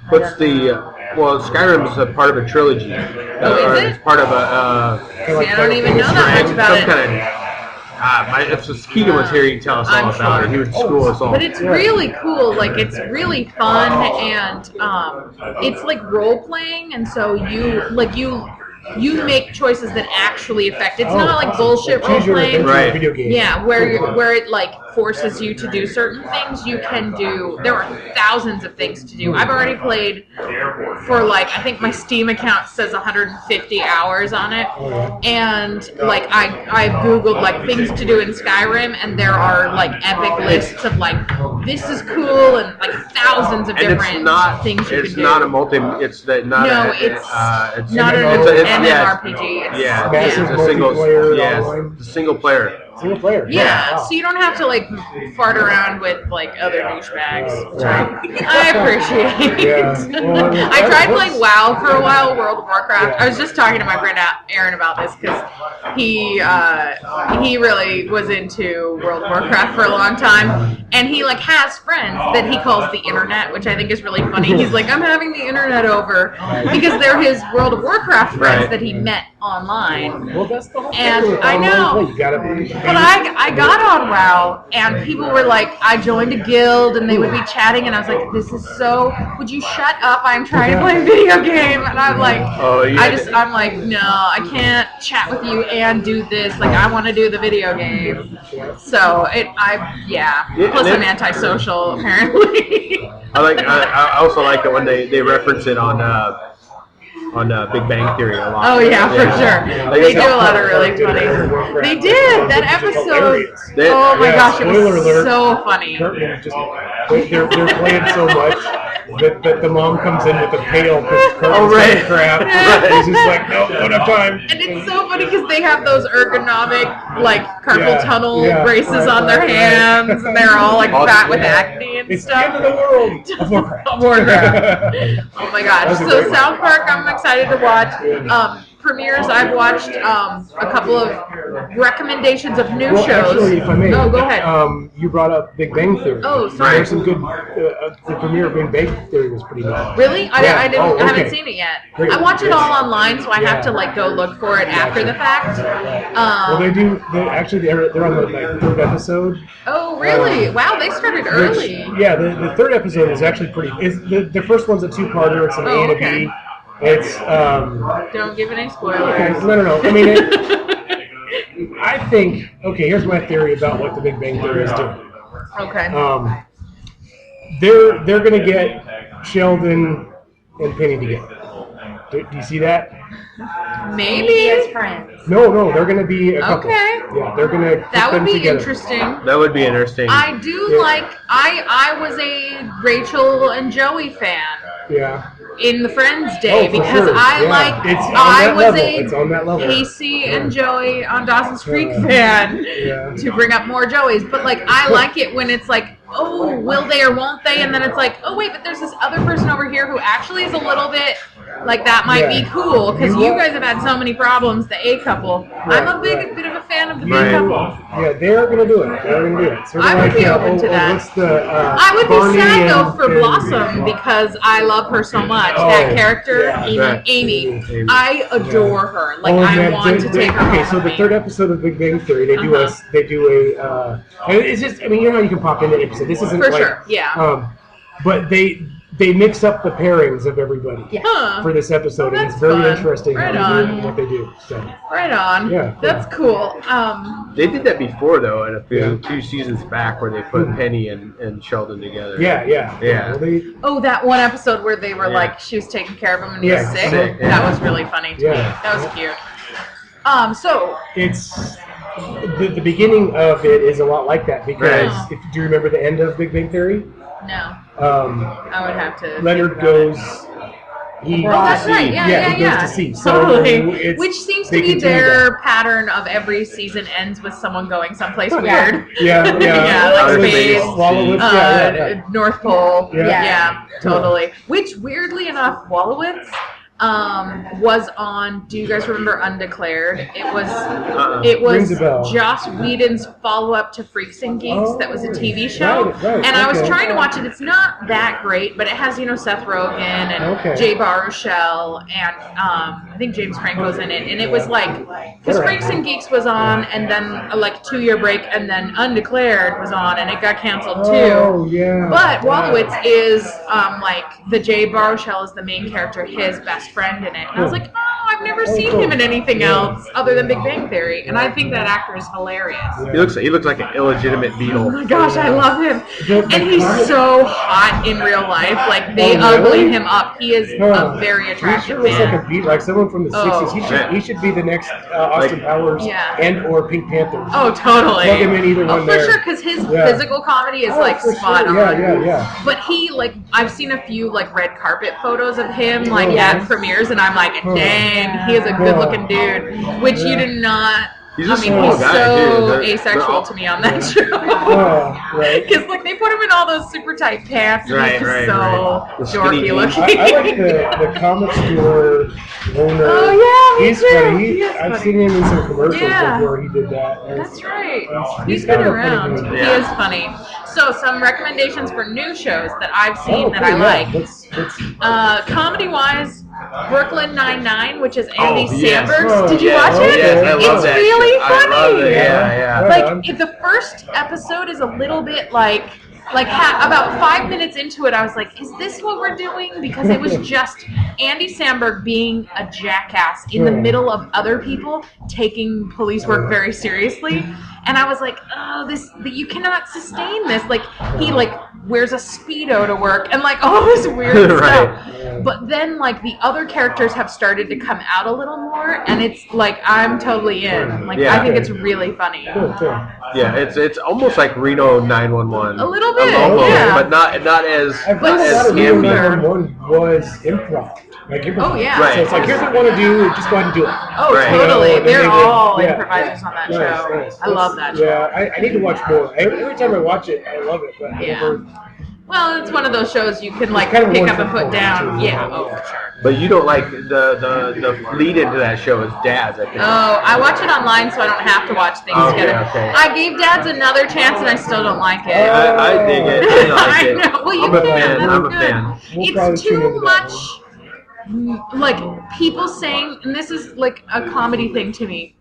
What's the? Well, Skyrim's a part of a trilogy. Oh, is it? It's part of a. See, I don't even know that much about some it. kind of. If Keegan was here, he'd tell us all I'm about it. sure. He would school us all. But it's really cool. Like, it's really fun, and it's like role playing, and so you make choices that actually affect. It's not like bullshit role Choose your playing. adventure Right. video game. Yeah, where it like forces you to do certain things. You can do. There are thousands of things to do. I've already played for like, I think my Steam account says 150 hours on it, and like I've googled like things to do in Skyrim, and there are like epic lists of like, this is cool, and like thousands of and different it's not. things you It's can do. not a multi. It's that not. No, a, it's it's not an it's MMORPG. It's, Yeah, Massive it's a single. multiplayer Yeah, online. it's a single player. Single player. Yeah, Wow. so you don't have to like fart around with like other douchebags, which Right. I appreciate. Yeah. Well, I tried that's- playing WoW for a while, World of Warcraft. I was just talking to my friend Aaron about this because he really was into World of Warcraft for a long time, and he like has friends that he calls the internet, which I think is really funny. He's like, I'm having the internet over because they're his World of Warcraft friends Right. that he met online. Well, that's the whole And thing with I online know. play. You gotta be. But I got on WoW, and people were like, I joined a guild, and they would be chatting, and I was like, this is so, would you shut up? I'm trying to play a video game. And I'm like, Oh, yeah. I'm like, no, I can't chat with you and do this. Like, I want to do the video game. So, Yeah, Plus, and I'm antisocial, apparently. I also like it when they reference it on Big Bang Theory a lot. Oh, yeah, for sure. Like, They it's do a lot of really funny. They did. That episode. Oh, my Yeah, gosh, it spoiler was alert. so funny. They're playing so much. that the mom comes in with a pail because crap. Right. He's just like, nope, don't have time. And it's so funny because they have those ergonomic, like, carpal tunnel braces on their hands, and they're all, like, fat with acne and it's stuff. It's the end of the world of Warcraft. Oh, my gosh. So, South Park, I'm excited to watch. Premieres, I've watched a couple of recommendations of new shows. Actually, if I may, go ahead. You brought up Big Bang Theory. Oh, sorry. There's some good. The premiere of Big Bang Theory was pretty nice. Really? I haven't Okay. seen it yet. Great. I watch it all online, so I have to like go look for it after the fact. Well, they do. They're on the third episode. Oh, really? Wow, they started early. The third episode is actually pretty. The first one's a two-parter. It's an A and a B. It's Don't give any spoilers. No. I mean, I think. Okay, here's my theory about what the Big Bang Theory is doing. Okay. They're gonna get Sheldon and Penny together. Do you see that? Maybe as friends. No, they're gonna be a couple. Okay. Yeah, they're gonna. That would be together. interesting. That would be interesting. I do like. I was a Rachel and Joey fan. Yeah. In the Friends day because sure. I was It's on that level. Casey and Joey on Dawson's Creek fan to bring up more Joeys, but like I like it when it's like, oh, will they or won't they, and then it's like, oh wait, but there's this other person over here who actually is a little bit like that might be cool because you guys have had so many problems. The A couple, I'm a bit of a fan of the B couple. Yeah, they're gonna do it. Sort of I would be open to that. I would be sad though for Blossom because I love her so much. That character, Amy, I adore her. Like I want to take her home. Okay, so the third episode of Big Bang Theory, they do a. And it's just, I mean, you know how you can pop into an episode. This isn't for like, sure, yeah. But they mix up the pairings of everybody for this episode, and it's very interesting what they do. So. Right on. Yeah, that's cool. They did that before, though, in a few seasons back, where they put Penny and Sheldon together. Yeah. Well, that one episode where they were like, she was taking care of him and he was sick. That was really funny to me. That was cute. So it's the beginning of it is a lot like that because do you remember the end of Big Bang Theory? No. I would have to. Leonard goes. That's right. He goes to sea. Totally. Which seems to be their pattern of every season ends with someone going someplace weird. Like space, North Pole. Yeah, totally. Which weirdly enough, Wallowitz was on. Do you guys remember Undeclared? It was Joss Whedon's follow-up to Freaks and Geeks. That was a TV show, and I was trying to watch it. It's not that great, but it has Seth Rogen and Jay Baruchel and I think James Franco's in it. And it was like because Freaks and Geeks was on, and then like a 2-year break, and then Undeclared was on, and it got canceled too. But Wallowitz is like the Jay Baruchel is the main character, his best friend in it, and I was like, oh, I've never seen him in anything else other than Big Bang Theory, and I think that actor is hilarious. He looks like an illegitimate Beatle. Oh my gosh, I love him, and he's so hot in real life. Like they ugly him up. He is a very attractive He man. looks like a beat, like someone from the '60s. He should be the next Austin Powers and or Pink Panther. Oh, totally. Plug him in either one for sure, because his physical comedy is like spot on. Yeah. But he I've seen a few like red carpet photos of him at premieres, and I'm like, dang, he is a good-looking dude, which you did not. He's a small guy, so asexual to me on that show. Because they put him in all those super tight pants, and he's just so dorky looking. I like the comic store owner. Oh yeah, he's funny. I've seen him in some commercials before he did that. That's right. He's been around. He is funny. So some recommendations for new shows that I've seen that I like. Comedy-wise, Brooklyn Nine-Nine, which is Andy Samberg's. Did you watch it? Yes, I love that. It's really funny. I love it. Yeah. Like the first episode is a little bit like about 5 minutes into it, I was like, is this what we're doing? Because it was just Andy Samberg being a jackass in the middle of other people taking police work very seriously. And I was like, oh, you cannot sustain this. Like, he wears a Speedo to work and like all this weird stuff. Yeah. But then like the other characters have started to come out a little more, and it's like I'm totally in. Like I think it's really funny. Cool. Yeah, it's almost like Reno 911. A little bit, almost, yeah. but not as I've But heard a lot of Reno smoother. 911 was improv. Like improv. Oh, yeah. Right. So it's like, here's what I want to do, just go ahead and do it. Oh, Right. totally. You know, and They're they would- all yeah. improvisers on that show. Nice. I love that show. Yeah, I need to watch more. Every time I watch it, I love it. But I Yeah. never- Well, it's one of those shows you can like kind of pick one up and for put down. too. Yeah, oh for sure. But you don't like the lead into that show is Dads, I think. Oh, I watch it online so I don't have to watch things Okay, together. okay. I gave Dads another chance and I still don't like it. I dig it. I like I it. know. Well, you I'm a can. fan. That's I'm a good. fan. We'll probably It's tune too into that much, like, people saying, and this is like a comedy thing to me,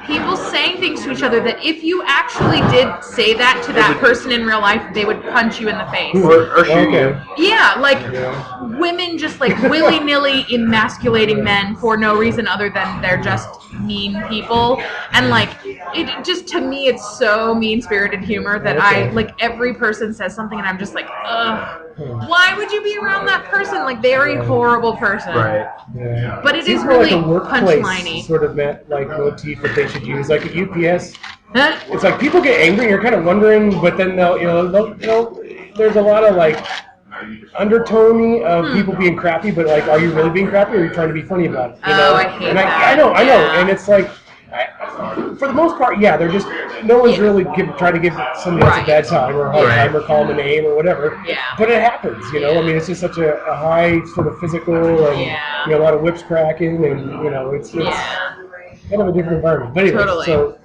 people saying things to each other that if you actually did say that to that person in real life, they would punch you in the face. Or shoot you. Yeah, like Yeah. women just like willy-nilly emasculating men for no reason other than they're just mean people. And like, it just, to me, it's so mean-spirited humor that I, like, every person says something and I'm just like, ugh. Why would you be around that person? Like, they're a horrible person. Right. Yeah. But it Seems is more really like a workplace punchline-y. sort of like motif that they should use, like at UPS. Huh? It's like people get angry, you're kind of wondering, but then they'll there's a lot of like undertone of people being crappy, but like, are you really being crappy, or are you trying to be funny about it? You know? Oh, I hate and that. I know, Yeah. and it's like, for the most part, yeah, they're just, no one's really trying to give somebody else a Right. bad time or a hard Right. time or call them a name or whatever. Yeah. But it happens, you know. I mean, it's just such a high sort of physical and Yeah. a lot of whips cracking, and it's Yeah. kind of a different environment. But anyway, Totally. so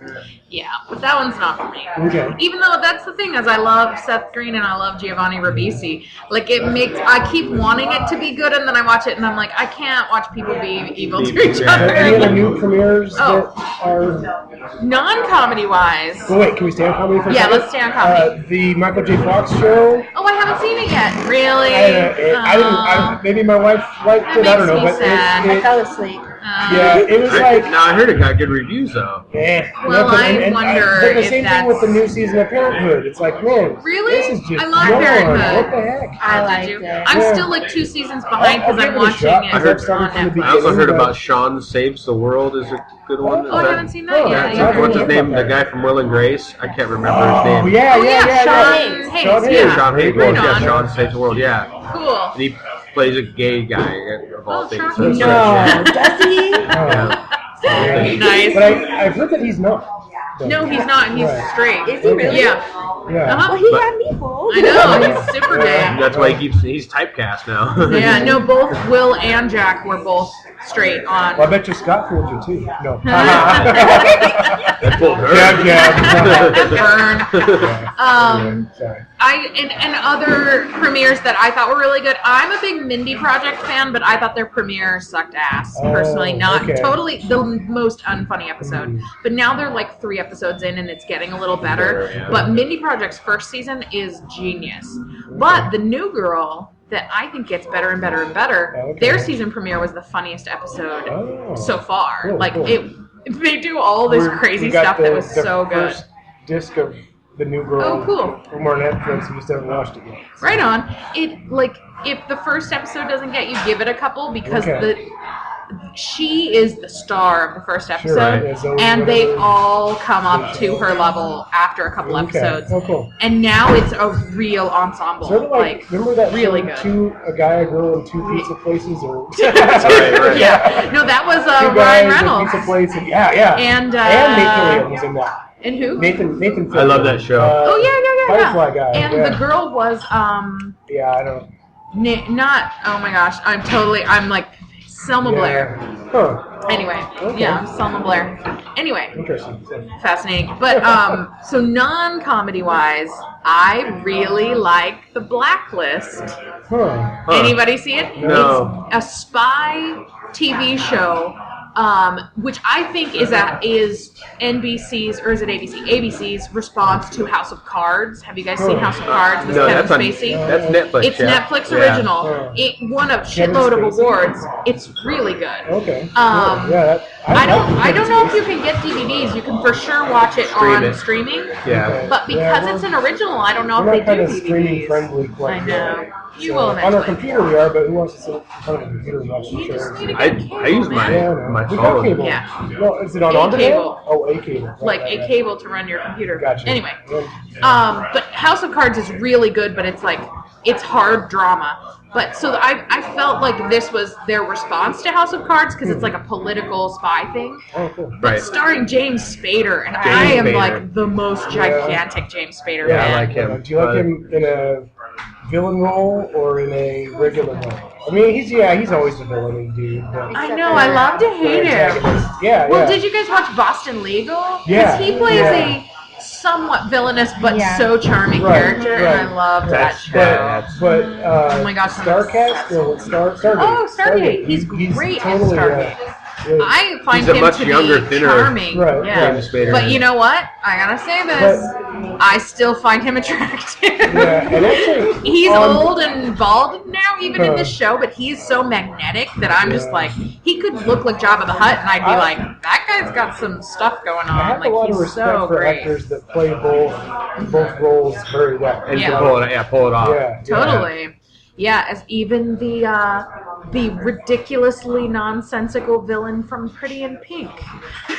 Yeah, but that one's not for me. okay. Even though that's the thing, as I love Seth Green and I love Giovanni Ribisi, like I keep wanting it to be good, and then I watch it and I'm like, I can't watch people be evil to each Yeah. Any other other. new premieres Oh. that are? Non-comedy wise. Well, wait, can we stay on comedy for a Yeah, second? let's stay on comedy. The Michael J. Fox show. Oh, I haven't seen it yet. Really? I didn't. Maybe my wife liked That it. I don't know, makes but me sad. I fell asleep. yeah, it was like. No, I heard it got good reviews though. Well, I wonder but the if same thing that's- with the new season of Parenthood. It's like, man, Really? this is just I love yawn. Parenthood. What the heck? I Did liked you? it. I'm Yeah. still like 2 seasons behind I'll because I'm give it a watching shot, it 'cause I've on started from the Netflix. I also heard But- about Sean Saves the World is a good one. Is Oh, I that- haven't seen that yet. Yeah, I've what's his heard name? about The that. guy from Will and Grace. I can't remember his Oh, name. yeah, Oh, yeah, Sean Sean Hayes, Hayes. yeah. Sean Hayes. Right Yeah, on. Sean Saves the World. Yeah, Cool. and he plays a gay guy of all Oh, things. Sean So Hayes. it's No, does he? yeah. Yeah. Nice. But I've heard that he's not. No, he's not. He's Right. straight. Is he really? Yeah. Yeah. Uh-huh. Well, he But- had me fooled. I know. He's super gay. That's why he's typecast now. Yeah, no, both Will and Jack were both straight on. Well, I bet you Scott fooled you too. No. That pulled her. Jab. Burn. Sorry. And other premieres that I thought were really good. I'm a big Mindy Project fan, but I thought their premiere sucked ass. Oh, Personally, not okay. totally the most unfunny episode. But now they're like 3 episodes in, and it's getting a little better. Yeah. But Mindy Project's first season is genius. But the new girl that I think gets better and better and better. Okay. Their season premiere was the funniest episode Oh. so far. Cool, Like cool. they do all this crazy We got stuff that was the so good. First disc of the new girl. Oh, cool. From our Netflix. We just haven't watched it yet. Right on. It like if the first episode doesn't get you, give it a couple because Okay. she is the star of the first episode, right. Yeah, Zoe, and they whatever. all come up to her level after a couple Okay. episodes. Oh, cool. And now it's a real ensemble. Sort of like, remember that really show, good. a guy, a girl, and 2 pizza places, or Right. Yeah. No, that was 2 Ryan guys, a Reynolds. pizza place, and yeah. And Nathan Fillion was in that. And who? Nathan Fillion. I love that show. Oh yeah. Firefly guy. And yeah. the girl was Yeah, I don't. not. Oh my gosh, I'm like Selma Blair. Huh. Anyway, Okay. yeah, Selma Blair. Anyway, Interesting. fascinating. But so non-comedy wise, I really like The Blacklist. Huh. Anybody see it? No. It's a spy TV show, which I think is NBC's, or is it ABC? ABC's response to House of Cards. Have you guys seen House of Cards with No, Kevin that's on. Spacey? That's Netflix. It's yeah. Netflix Yeah. original. It won a Kevin shitload of Spacey? awards. It's really good. Okay. Um, yeah, I don't know if you can get DVDs. You can for sure watch it on streaming. Yeah. But because it's an original, I don't know if they do DVDs. Streaming friendly. I know. You will eventually. On our computer we are, but who wants to sit in front of a computer and watch the show? I use my phone. Yeah. Well, is it on demand? Cable. Oh, a cable. Like a cable to run your computer. Gotcha. Anyway, but House of Cards is really good, but it's like it's hard drama. But so I felt like this was their response to House of Cards because it's like a political spy thing. Oh, cool. But starring James Spader, and I am like the most gigantic James Spader fan. I like him. Do you like him in a villain role or in a regular role? I mean, he's always the villain dude. I know. I love to hate him. Yeah. Well, did you guys watch Boston Legal? Yeah. Because he plays a somewhat villainous but so charming character, and I love that show. But oh my gosh, Starcast or Stargate? Oh, Stargate. He's great totally, at Stargate. I find he's a him much to younger, be thinner charming. Right. James Spader. But you know what? I gotta say this. I still find him attractive. Yeah, and actually, he's old and bald now, even in this show, but he's so magnetic that I'm just like, he could look like Jabba the Hutt, and I'd be like, that guy's got some stuff going on. I have like, a lot he's of respect so for great. actors that play both roles very well. And pull it off. Yeah, totally. Yeah, as even the ridiculously nonsensical villain from Pretty in Pink,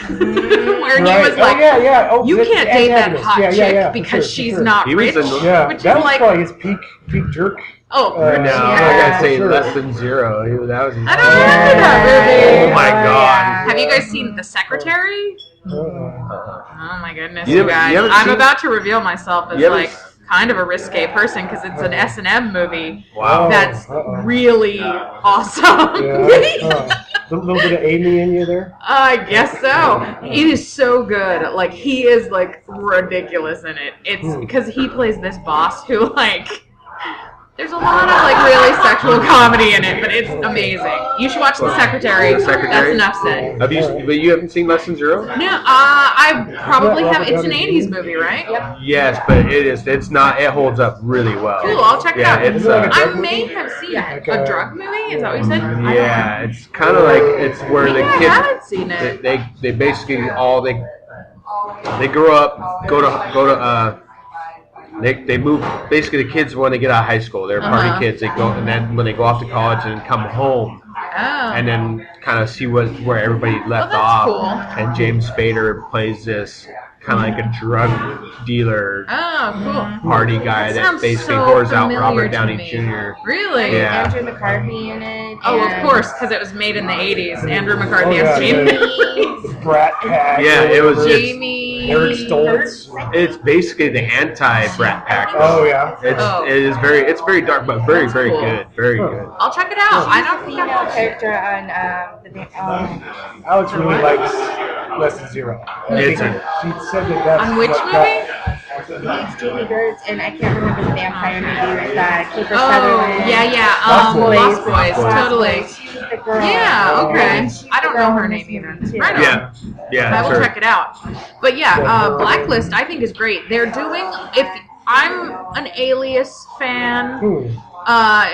where he was like, you can't date that hot chick because she's not rich. Which is that was like, probably his peak jerk. Oh, no, I gotta say less than zero. That was. I don't remember that movie. Oh my god! Have you guys seen The Secretary? Oh my goodness, you guys! I'm about to reveal myself as like kind of a risque person because it's an S&M movie. Wow. That's really awesome. A little bit of Amy in you there? I guess so. It is so good. Like, he is, like, ridiculous in it. It's because he plays this boss who, like, there's a lot of, like, really sexual comedy in it, but it's amazing. You should watch The Secretary. That's enough said. But you haven't seen Less Than Zero? No, I probably haven't. It's an 80s movie, right? Yep. Yes, but it's not. It holds up really well. Cool, I'll check it out. It's, I may have seen it. A drug movie? Is that what you said? Yeah, it's kind of like it's where the kids. I haven't seen it. They basically they grow up, go to They move, basically the kids when they get out of high school, they're party kids, they go, and then when they go off to college and come home, and then kind of see where everybody left off. Cool. And James Spader plays this kind of like a drug dealer party guy that basically whores out Robert Downey Jr. Really? Yeah. Andrew McCarthy in it. Oh, of course, because it was made in the 80s. Andrew McCarthy as Jamie. The Brat Pack. Yeah, it was Jamie. Eric Stoltz. It's basically the anti-Brat Pack. Oh yeah. It's very dark, but very cool. good. Very good. I'll check it out. I don't think I've Female watched it. character on Alex really likes Less Than Zero. It's She said that's On which movie? it's Jamie Gertz, and I can't remember the vampire movie with Kiefer Oh, Sutherland. yeah. Lost Boys. Totally. She's the girl. Yeah, okay. I don't know her name either. Right on. Yeah. I will check it out. But yeah, Blacklist I think is great. They're doing, if I'm an Alias fan,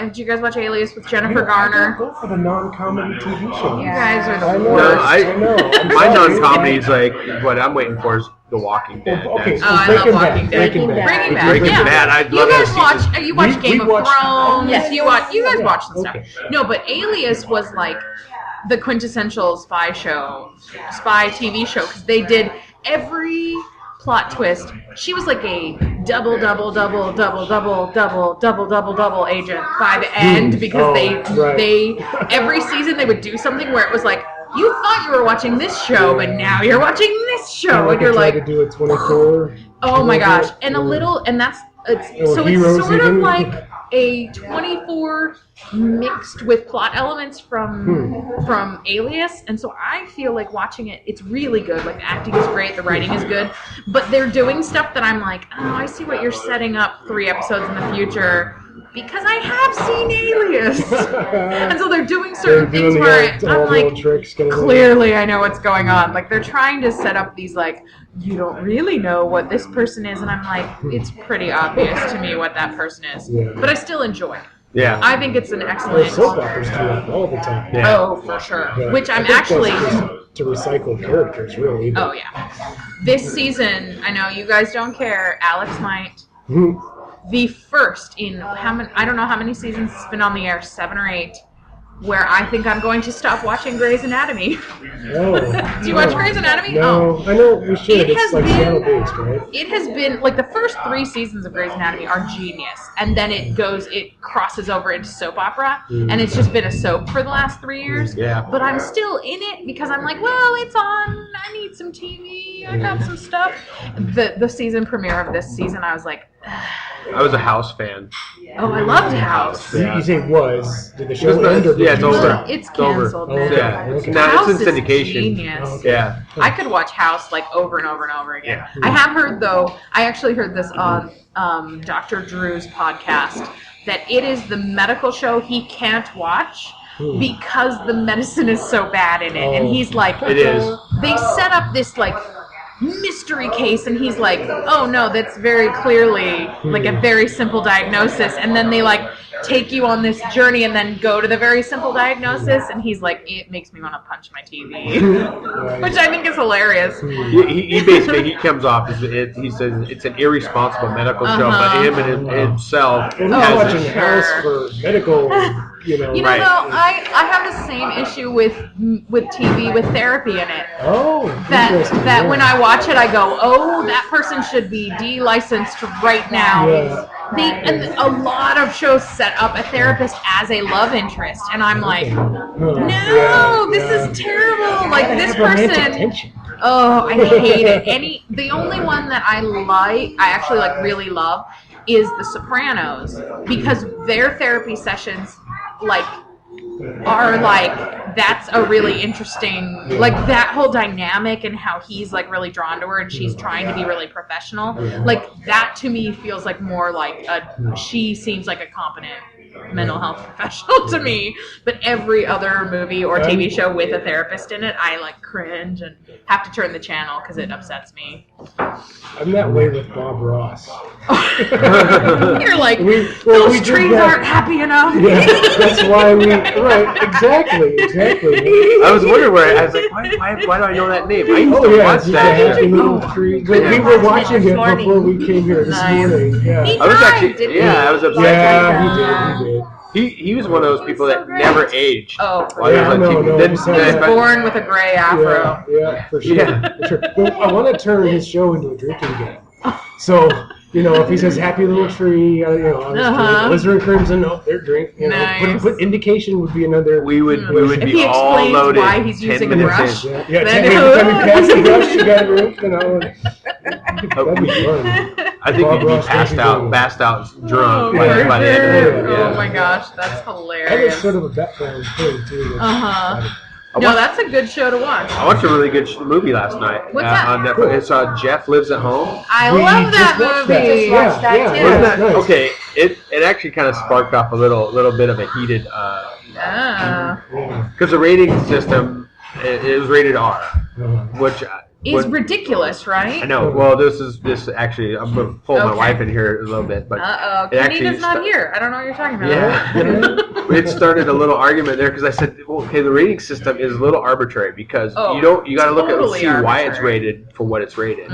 did you guys watch Alias with Jennifer Garner? Go for the non-comedy TV show. You guys are the I know. worst. I know. My non-comedy is like what I'm waiting for is The Walking Dead. Okay, so I love Walking Dead. Breaking Bad. Breaking Bad. I'd You love guys to watch? You watch Game of Thrones? Yes. You guys watch the stuff. No, but Alias was like the quintessential spy TV show, because they did every plot twist. She was like a double agent by the end, because they every season they would do something where it was like, you thought you were watching this show, but now you're watching this show, and you're like, to do a 24. oh my gosh, and it's sort of like a 24 mixed with plot elements from Alias, and so I feel like watching it, it's really good. Like, the acting is great, the writing is good, but they're doing stuff that I'm like, oh, I see what you're setting up 3 episodes in the future, because I have seen Alias. And so they're doing certain things where I'm like, clearly I know what's going on. Like, they're trying to set up these, like, you don't really know what this person is, and I'm like, it's pretty obvious to me what that person is. But I still enjoy it. Yeah. I think it's an excellent. Soap operas too, all the time. Yeah. Oh, for sure. Which I'm actually to recycle characters, really. But. Oh yeah. This season, I know you guys don't care. Alex might. The first in how many? I don't know how many seasons it's been on the air, 7 or 8. Where I think I'm going to stop watching Grey's Anatomy. Oh, do you watch Grey's Anatomy? No, I know we should. It's like Seattle-based, right? It has been, like, the first 3 seasons of Grey's Anatomy are genius. And then it crosses over into soap opera. And it's just been a soap for the last 3 years. Yeah. But I'm still in it because I'm like, well, it's on. I need some TV. I got some stuff. The season premiere of this season, I was like... I was a House fan. Oh, I loved House. You say was. Did the show end? Yeah, it's over. It's canceled. Oh, yeah. Okay. Now House it's in is syndication. Genius. Oh, okay. Yeah. I could watch House like over and over and over again. Yeah. I have heard, though, I actually heard this on Dr. Drew's podcast, that it is the medical show he can't watch because the medicine is so bad in it. And he's like, It is. They set up this like mystery case, and he's like, oh no, that's very clearly like a very simple diagnosis, and then they like take you on this journey and then go to the very simple diagnosis, and he's like, it makes me want to punch my TV. Which I think is hilarious. He basically comes off as he says it's an irresponsible medical show, but him and himself Well, has watching a, House for medical, Though, I have the same issue with TV with therapy in it. Oh, That when I watch it, I go, oh, that person should be de-licensed right now. Yeah. And a lot of shows set up a therapist as a love interest, and I'm like, no, this is terrible. Like this person. Oh, I hate it. The only one that I actually like really love, is The Sopranos, because their therapy sessions are like, that's a really interesting, like that whole dynamic and how he's like really drawn to her and she's trying to be really professional. Like that to me feels like more like she seems like a competent mental health professional to me. But every other movie or TV show with a therapist in it, I like cringe and have to turn the channel because it upsets me. I'm that way with Bob Ross. You're like, those trees aren't happy enough. Yeah, that's why right, exactly. I was wondering I was like, why do I know that name? I used to watch that. Happy little tree. But we were watching it before we came here this morning. Yeah. He I was died, actually, didn't yeah, he? I was upset. Yeah, he did. He was one of those people that never aged. Oh, for While he was sure. on TV. No, Then- he He was but- born with a gray afro. Yeah, for sure. Yeah. For sure. Well, I want to turn his show into a drinking game. So, if he says "Happy Little Tree," on his drink, Blizzard and Crimson, their drink. Nice. Put indication would be another. we would If be he all explains loaded. why he's 10 using a minutes brush. in. Yeah, Then- every time you pass the brush, you got a drink. That'd be fun. I think Bob we'd be Ross passed out drunk by the end of it. Yeah. Oh my gosh, that's That is hilarious. sort of a background thing too. No, that's a good show to watch. I watched a really good movie last night. What's that? On Netflix. It's Jeff Lives at Home. I We love just that watched movie. that. Just watched that, Yeah, too. Wasn't that's that nice. okay? It actually kind of sparked off a little bit of a heated because the rating system it was rated R, which Is ridiculous, right? I know. Well, this actually I'm gonna pull my wife in here a little bit, but it actually Kenita's not here. I don't know what you're talking about. Yeah, it started a little argument there because I said, well, okay, the rating system is a little arbitrary because you got to look at and totally see why it's arbitrary. rated for what it's rated.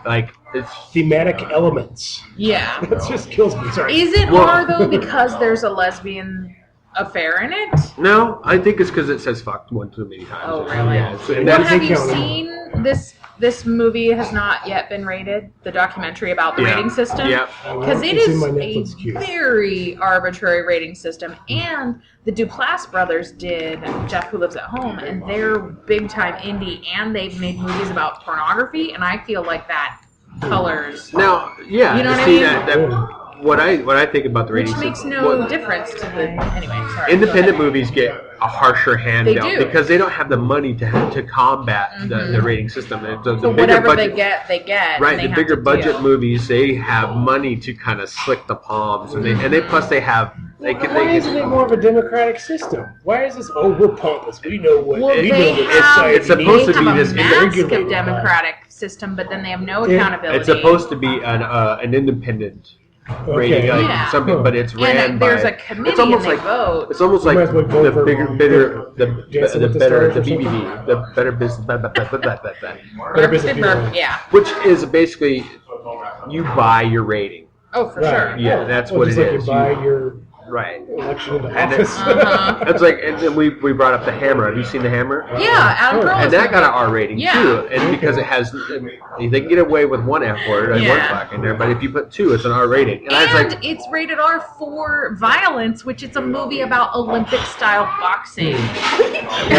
Like it's Thematic elements. Yeah. That just kills me. Sorry. Is it R though because there's a lesbian affair in it? no, I think it's because it says "fuck" one too many times. Oh, really? Yeah, so Well, that's, have you counting. seen this? This movie has not yet been rated. The documentary about the rating system. Yeah. Because it It's in is my a Netflix queue. very arbitrary rating system. And the Duplass brothers did Jeff Who Lives at Home, and they're big time indie, and they've made movies about pornography, and I feel like that colors. Now, yeah, You know what I see mean? that what I think about the Which rating makes system. no difference to the. Anyway, sorry. Independent movies get a harsher hand They dealt do. because they don't have the money to combat the rating system. The So bigger whatever budget, they get. right? And they The have bigger to budget deal. movies, they have money to kind of slick the palms, and they plus they have they can Why isn't it more of a democratic system? Why is this? Oh, we're pompous. We know what. Well, we they know what have, society it's supposed needs. to be have this a massive irregular- democratic system, but then they have no accountability. It's supposed to be an independent rating, like Yeah. something, but it's ran And by. there's a committee It's almost and they like vote. it's almost You like might as well vote the for bigger, Dancing the with the better, Stars the or BBB, the Better Business, Better Business Bureau. Yeah. which is basically you buy your rating. Oh, for Right. sure. Yeah, that's Well, what just it like is. you buy your Right. election into And office. It's like, and then we brought up The Hammer. Have you seen The Hammer? Yeah, Adam Sure. Carolla's And that got an movie. R rating Yeah. too, and because it has, they can get away with one F word and one Yeah. fuck in there, but if you put two, it's an R rating. And I was And like, it's rated R for violence, which it's a movie about Olympic-style boxing.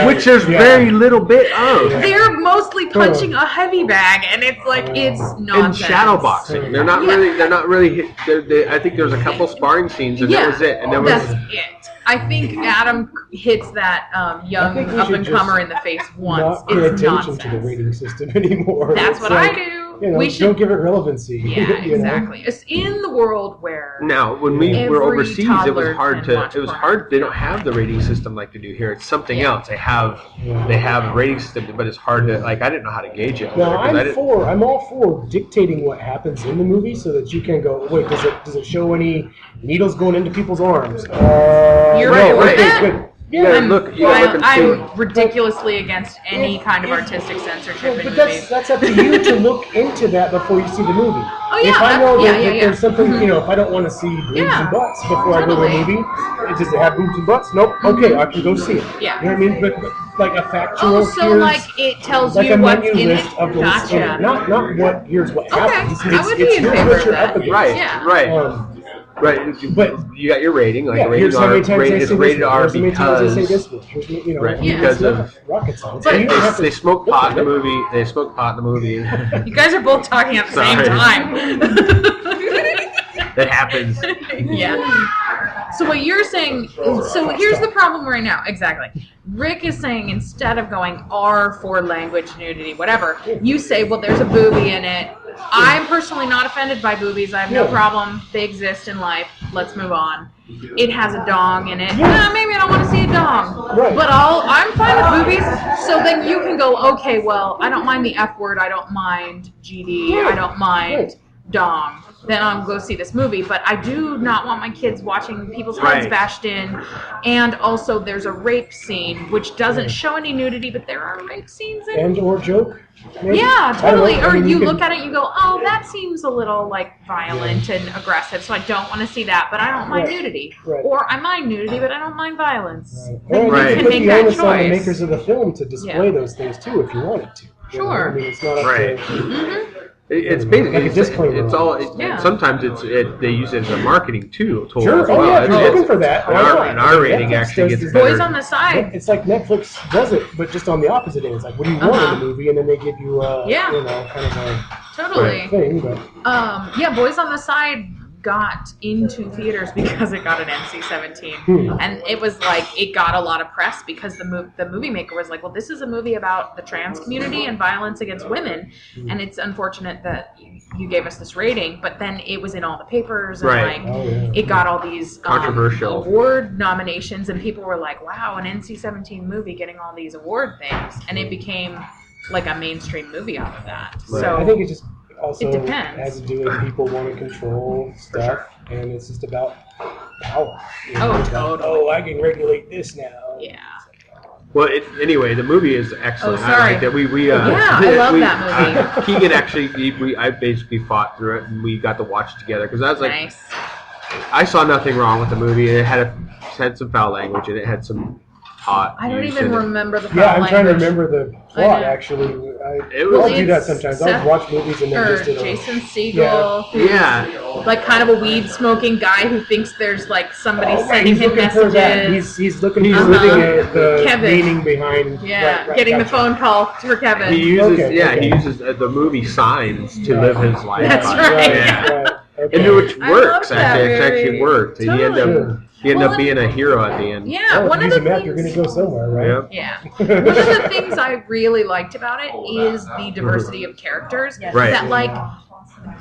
which there's Yeah. very little bit of. Yeah. They're mostly punching a heavy bag, and it's like it's In nonsense. shadow boxing, they're not Yeah. really. They're not really. I think there was a couple sparring scenes, and that was it. And there was. that's it. I think Adam hits that I young think we up should and comer just in the face once. Not pay It's attention nonsense. to the rating system anymore. That's It's what like, I do. You know, We don't should. give it relevancy. Yeah, you know? exactly. It's in the world where. Now, when we were Every overseas, it was toddler hard can watch to. It was porn. hard. They don't have the rating system like they do here. It's something Yeah. else. They have a rating system, but it's hard to like. I didn't know how to gauge it. Now over there, 'cause I I'm all for dictating what happens in the movie so that you can go, wait, does it show any needles going into people's arms? You're no, right with okay, that? good. You gotta look. You gotta look and see. I'm ridiculously against any kind of artistic censorship in But movies. that's up to you to look into that before you see the movie. Oh, yeah, if I know yeah, that yeah, if yeah. there's something, if I don't want to see boobs Yeah, and butts before I go to a totally. movie, does it have boobs and butts? Nope. Okay, I can go see it. Yeah. You know what I mean? But like a factual. Oh, so here's like it tells like you a what's menu in list it? of the Gotcha. not what here's what Okay, happens. I would be it's in here's favor what of you're that. up against. Right. Yeah. Right. Right, But- you got your rating, like Yeah, a rated here's how many R. times Rated, they it's say rated this R one. Here's how many times they say because this one. Here's, right, Yeah. because it's of not rocket science. But You don't have they to smoke look pot at in the it. movie. They smoke pot in the movie. You guys are both talking at the same Sorry. time. That happens. Yeah. So what you're saying, so here's the problem right now. Exactly. Rick is saying instead of going R for language, nudity, whatever, you say, well, there's a boobie in it. I'm personally not offended by boobies. I have no Yeah. problem. They exist in life. Let's move on. It has a dong in it. Yeah. Maybe I don't want to see a dong. Right. But I'm fine with boobies. So then you can go, okay, well, I don't mind the F word. I don't mind GD. I don't mind Right. dong. Then I'll go see this movie. But I do not want my kids watching people's heads Right. bashed in. And also there's a rape scene, which doesn't show any nudity, but there are rape scenes in it. And or joke. Maybe? Yeah, I don't totally. know. I Or mean, you could- look at it, you go, oh, that seems a little like violent and aggressive, so I don't want to see that, but I don't mind Right. nudity. Right. Or I mind nudity, but I don't mind violence. Right. Then Or Right. you you can put make the that onus on the choice. makers of the film to display Yeah. those things too, if you wanted to. You know, Sure. I mean, it's not up Right. to. It's basically Like a disclaimer it's on all. it. Yeah. Sometimes they use it as a marketing tool. Sure. as Oh well. yeah, if you're It's- looking for that. An why R, not? an R rating Netflix actually does gets the- better. Boys on the Side. It's like Netflix does it, but just on the opposite end. It's like, what do you want in Uh-huh. the movie, and then they give you Yeah. kind of a Totally. thing. But Yeah, Boys on the Side got into theaters because it got an NC-17, and it was like it got a lot of press because the movie maker was like, well, this is a movie about the trans community and violence against women, and it's unfortunate that you gave us this rating, but then it was in all the papers and Right. like Oh, yeah. it got all these Controversial. award nominations, and people were like, wow, an NC-17 movie getting all these award things, and it became like a mainstream movie out of that. Right. So I think it just also It depends. has to do with people want to control stuff, and it's just about power. You Oh, it's like, totally. oh, I can regulate this now. yeah. Well, anyway, the movie is excellent. Oh, I sorry. like that. We Yeah, I love that movie. Keegan actually, I basically fought through it, and we got to watch it together because I was like, Nice. I saw nothing wrong with the movie. It had some foul language, and it had some hot. I don't use even in it. remember the Yeah, I'm language. trying to remember the plot. know. Actually, It was- I'll do that It's sometimes. Seth- I'll watch movies and then Or just Jason Segel, Yeah. who's like kind of a weed smoking guy who thinks there's like somebody Oh, right, sending he's him looking for that. messages. He's looking He's for living the Kevin. meaning behind. Yeah, right, getting the gotcha. phone call for Kevin. He uses, Okay, he okay. uses the movie signs to Yeah. live his life. That's by. right. Yeah. Right. Okay. And which I works love that actually. It actually very- worked. He ended Totally. up Well, being a hero at the end. yeah, Oh, one of use the a map, things. you're going to go somewhere, right? Yeah. One of the things I really liked about it is the diversity of characters. Yes. Right. That like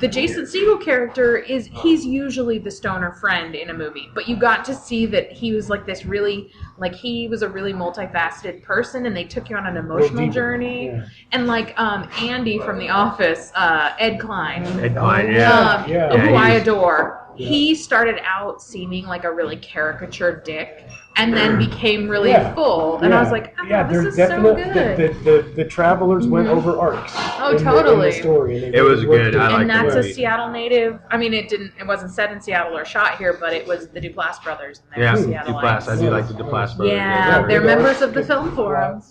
the Jason Segel character he's usually the stoner friend in a movie, but you got to see that he was like this really he was a really multifaceted person, and they took you on an emotional deeper, journey. yeah. And like Andy from The Office, Ed Klein. Ed Klein, yeah. Yeah. Who I he's- adore. he started out seeming like a really caricature dick, and then became really full. And I was like, this is so good. The travelers went over arcs. Oh, totally. In the story, it was good. I and liked that's it. a Seattle native. I mean, it wasn't set in Seattle or shot here, but it was the Duplass brothers. And Yeah, Seattle Duplass. I do like the Duplass brothers. Yeah, they're members of the film forum.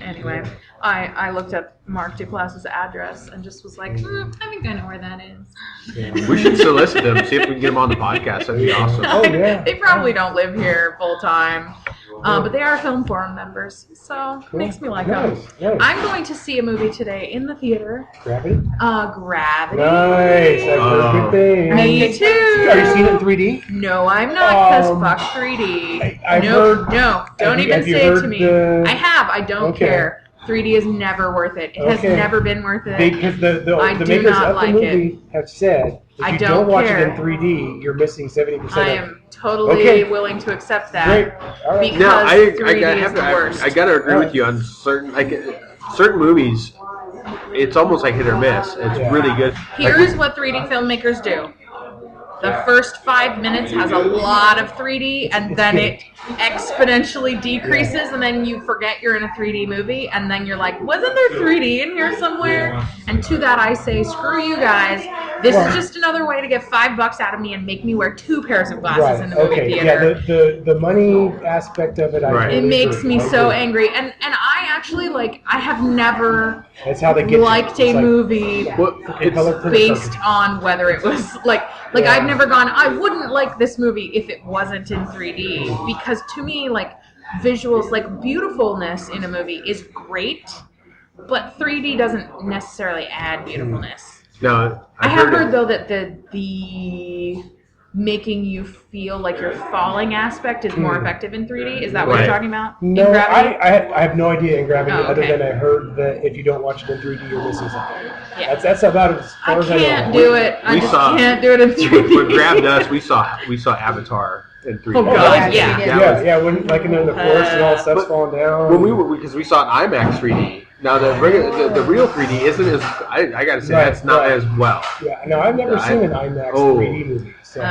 Anyway, I looked up Mark Duplass's address and just was like, I think I know where that is. Yeah. We should solicit them, see if we can get them on the podcast. That'd be awesome. They probably don't live here full time. But they are film forum members, so it makes me like them. Nice. I'm going to see a movie today in the theater. Gravity? Gravity. Nice. That's a good thing. Me too. Are you seeing it in 3D? No, I'm not, because fuck 3D. Don't even say it to me. I have. I don't care. 3D is never worth it. It has never been worth it. Because the makers of the movie have said if you don't watch it in 3D, you're missing 70%. I am totally willing to accept that. Great. All right. Because 3D is the worst. I gotta agree with you on certain movies. It's almost like hit or miss. It's really good. Here's what 3D filmmakers do. The first 5 minutes has a lot of 3D, and then it exponentially decreases, and then you forget you're in a 3D movie, and then you're like, wasn't there 3D in here somewhere? And to that I say, screw you guys. This is just another way to get $5 out of me and make me wear 2 pairs of glasses in the movie theater. Yeah, the money aspect of it, it makes me so angry. And I actually, I have never liked a movie based on whether it was, I've never gone, I wouldn't like this movie if it wasn't in 3D. Because to me, visuals, beautifulness in a movie is great, but 3D doesn't necessarily add beautifulness. No, I have heard though that the making you feel like you're falling aspect is more effective in 3D. Is that what you're talking about? No, I have no idea in Gravity other than I heard that if you don't watch it in 3D, you're missing something. Yeah. That's about as far as I know. I can't do it. I just can't do it in 3D. What grabbed us, we saw Avatar in 3D. Oh God, yeah. When in the forest and all stuff's falling down. When because we saw it in IMAX 3D. Now the real 3D isn't as I gotta say that's not as well. Yeah, no, I've never seen an IMAX 3D movie. So.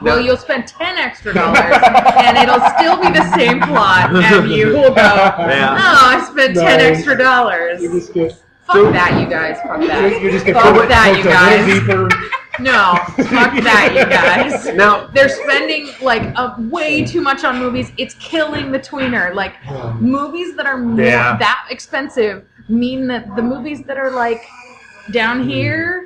Well, you'll spend $10 extra, and it'll still be the same plot, and you will go, I spent $10 extra. Fuck that, you guys. Fuck that. You just get fuck that, you guys. No, fuck that, you guys. Now they're spending way too much on movies. It's killing the tweener. Movies that are that expensive mean that the movies that are down here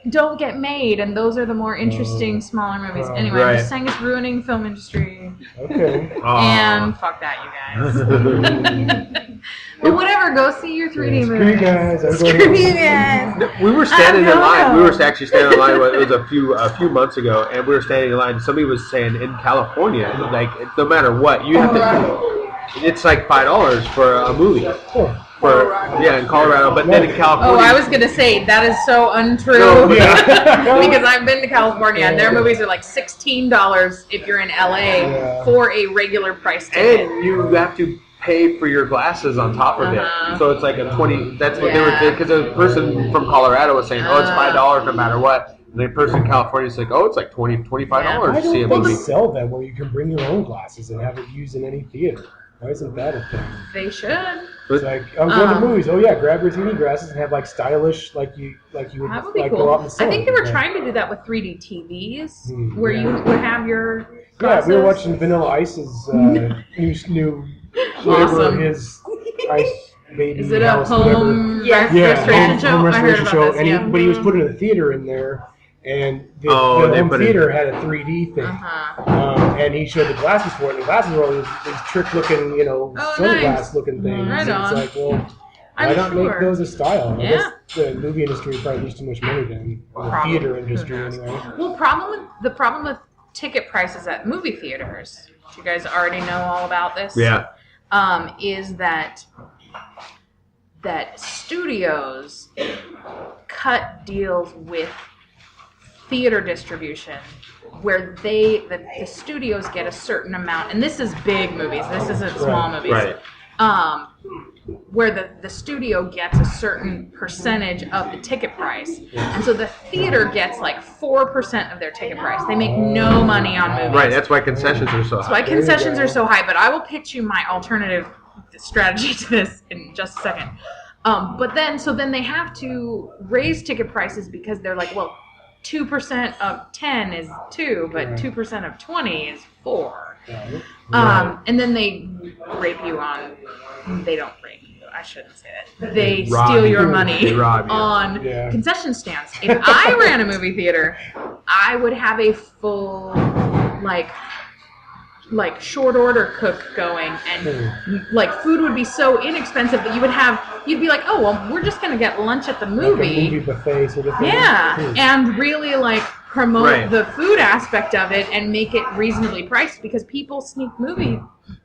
don't get made, and those are the more interesting smaller movies. Anyway, I'm just saying it's ruining the film industry. Okay. And fuck that, you guys. But whatever, go see your 3D movie. Screw you guys. We were standing in line. We were actually standing in line. It was a few months ago, and we were standing in line. Somebody was saying in California, no matter what, you have to. It's $5 for a movie. In Colorado, but then in California. Oh, I was gonna say that is so untrue. Because I've been to California and their movies are $16 if you're in LA for a regular price ticket. And you have to pay for your glasses on top of it, so it's a 20. That's what they were because a person from Colorado was saying, it's $5 no matter what. And the person in California is like, it's $25 to see a movie. They sell them where you can bring your own glasses and have it used in any theater. Why isn't that a thing? They should. It's I'm going to movies. Grab your 3D glasses and have stylish you would that would be cool. Go out in the sun. I think they were trying to do that with 3D TVs, where you would have your glasses. We were watching Vanilla Ice's new whatever his Ice Baby. Is it a home restoration show? Home restoration show. This, but he was putting a theater in there. And the home theater had a 3D thing, and he showed the glasses for it. And the glasses were all these trick-looking, sunglass-looking things. Right on. It's why not make those a style? I guess the movie industry probably lose too much money then. The theater industry, anyway. Well, the problem with ticket prices at movie theaters, which you guys already know all about this. Yeah. Is that studios cut deals with theater distribution where the studios get a certain amount, and this is big movies, this isn't small movies. Right. where the studio gets a certain percentage of the ticket price. And so the theater gets like 4% of their ticket price. They make no money on movies. Right, that's why concessions are so high. That's why concessions are so high, but I will pitch you my alternative strategy to this in just a second. But then they have to raise ticket prices because they're like, well, 2% of 10 is 2, but 2% of 20 is 4. And then they rape you on, they don't rape you, I shouldn't say that. They steal your money on concession stands. If I ran a movie theater, I would have a full, like short order cook going, and like food would be so inexpensive that you'd be like, oh well, we're just gonna get lunch at the movie, like a movie buffet sort of thing. And really like promote the food aspect of it and make it reasonably priced, because people sneak movie.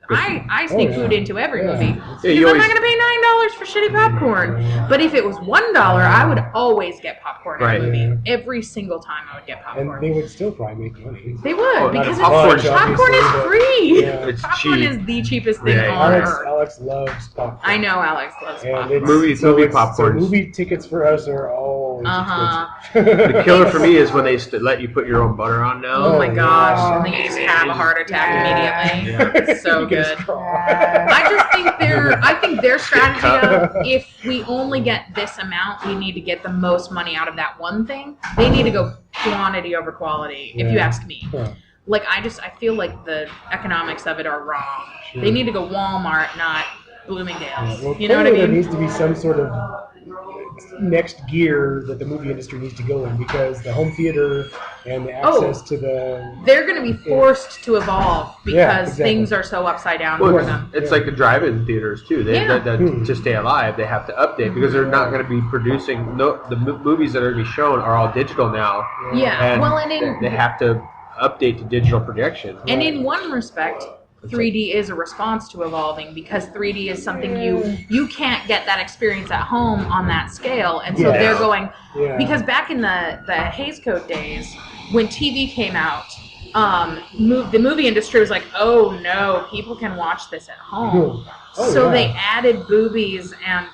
I sneak food into every movie because I'm not going to pay $9 for shitty popcorn. But if it was $1, I would always get popcorn at a movie. Every single time I would get popcorn. And they would still probably make money. They would, because popcorn is free. Popcorn is the cheapest thing on earth. Alex loves popcorn. I know Alex loves popcorn. Movie popcorn. So movie tickets for us are always expensive. The killer for me is when they let you put your own butter on now. Oh my gosh. And then you just have a heart attack immediately. It's so good. I think their strategy of, if we only get this amount, we need to get the most money out of that one thing. They need to go quantity over quality, if you ask me. Like, I feel like the economics of it are wrong. They need to go Walmart, not Bloomingdale's. Well, you know what I mean? There needs to be some sort of next gear that the movie industry needs to go in, because the home theater and the access to they're going to be forced to evolve because things are so upside down for them. It's like the drive-in theaters too. To stay alive, they have to update, because they're not going to be producing. The movies that are going to be shown are all digital now. And they have to update to digital projection. And in one respect, 3D is a response to evolving, because 3D is something you can't get that experience at home on that scale, and so they're going because back in the Hays Code days, when TV came out, the movie industry was like, oh no, people can watch this at home. They added boobies and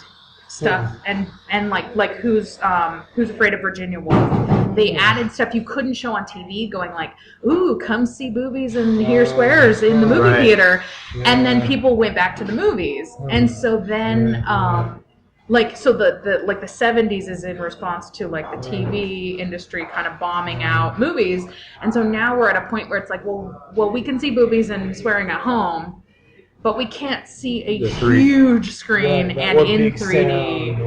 stuff, and like Who's Afraid of Virginia Woolf. They added stuff you couldn't show on TV, going like, ooh, come see boobies and hear swears in the movie theater. And then people went back to the movies. And so then, the 70s is in response to like the TV industry kind of bombing out movies. And so now we're at a point where it's like, well, we can see boobies and swearing at home, but we can't see a huge screen and in 3D.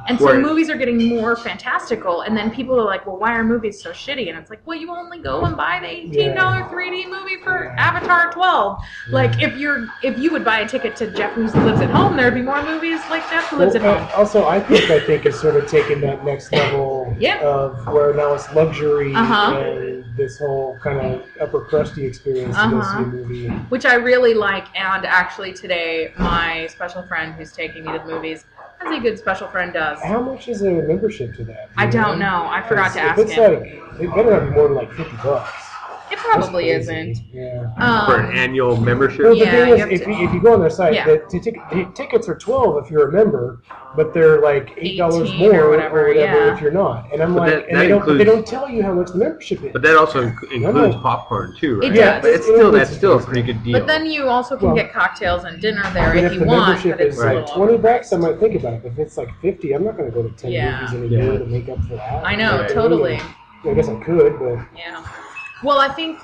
And so movies are getting more fantastical, and then people are like, well, why are movies so shitty? And it's like, well, you only go and buy the $18 3D movie for Avatar 12. Like, if you would buy a ticket to Jeff Who Lives at Home, there'd be more movies like Jeff Who Lives at Home. Also, I think it's sort of taken that next level of where now it's luxury and this whole kind of upper crusty experience to go see a movie. Which I really like, and actually today, my special friend who's taking me to the movies, as a good special friend does. How much is a membership to that? I don't know. I forgot to ask him. It better not be more than like $50. It probably isn't. For an annual membership? Well, the thing is, if you go on their site, the tickets are $12 if you're a member, but they're like $8 more or whatever if you're not. And I'm they don't tell you how much the membership is. But that also includes popcorn too, right? It does. But that's still a pretty good deal. But then you also can get cocktails and dinner there if you want. But if the membership is like $20, I might think about it. But if it's like $50, I'm not going to go to 10 movies in a year to make up for that. I know, totally. I guess I could, but... Yeah. Well, I think,